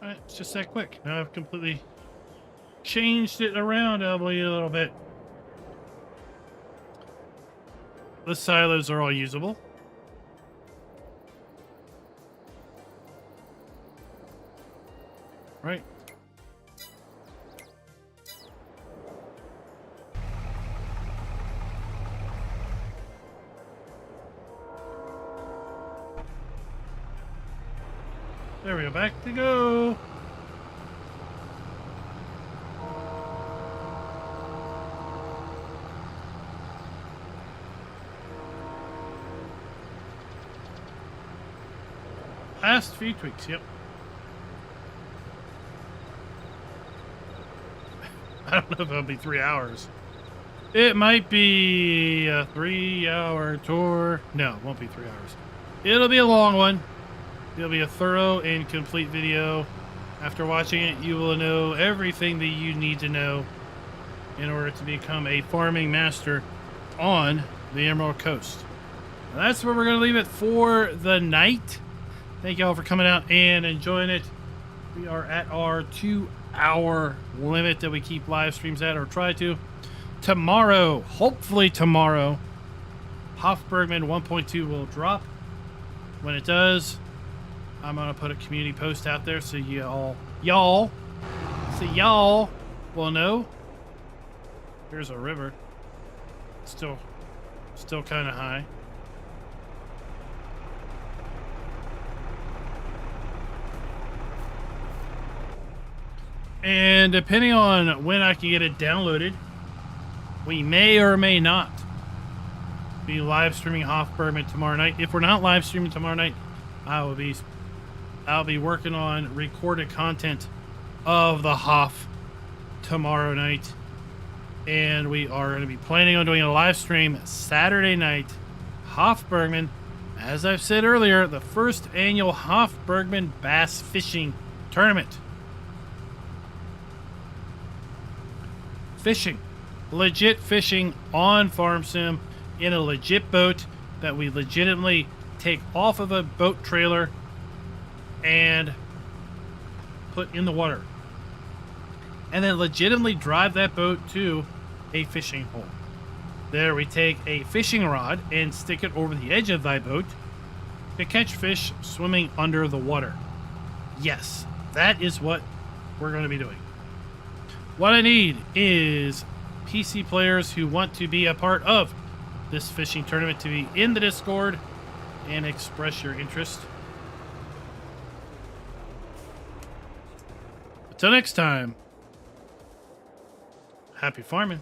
Alright, it's just that quick. Now I've completely changed it around a little bit. The silos are all usable. Right. There we go. Back to go. Last few tweaks, yep. I don't know if it'll be 3 hours. It might be a 3-hour tour. No, it won't be 3 hours. It'll be a long one. It'll be a thorough and complete video. After watching it, you will know everything that you need to know in order to become a farming master on the Emerald Coast. And that's where we're going to leave it for the night. Thank you all for coming out and enjoying it. We are at our 2-hour limit that we keep live streams at, or try to. Tomorrow, hopefully tomorrow, Hofbergman 1.2 will drop. When it does, I'm gonna put a community post out there so y'all will know. Here's a river. Still kind of high. And depending on when I can get it downloaded, we may or may not be live streaming Hofbergman tomorrow night. If we're not live streaming tomorrow night, I'll be working on recorded content of the Hof tomorrow night. And we are going to be planning on doing a live stream Saturday night. Hofbergman, as I've said earlier, the first annual Hofbergman Bass Fishing Tournament. Fishing. Legit fishing on Farm Sim in a legit boat that we legitimately take off of a boat trailer and put in the water. And then legitimately drive that boat to a fishing hole. There we take a fishing rod and stick it over the edge of thy boat to catch fish swimming under the water. Yes, that is what we're going to be doing. What I need is PC players who want to be a part of this fishing tournament to be in the Discord and express your interest. Until next time, happy farming.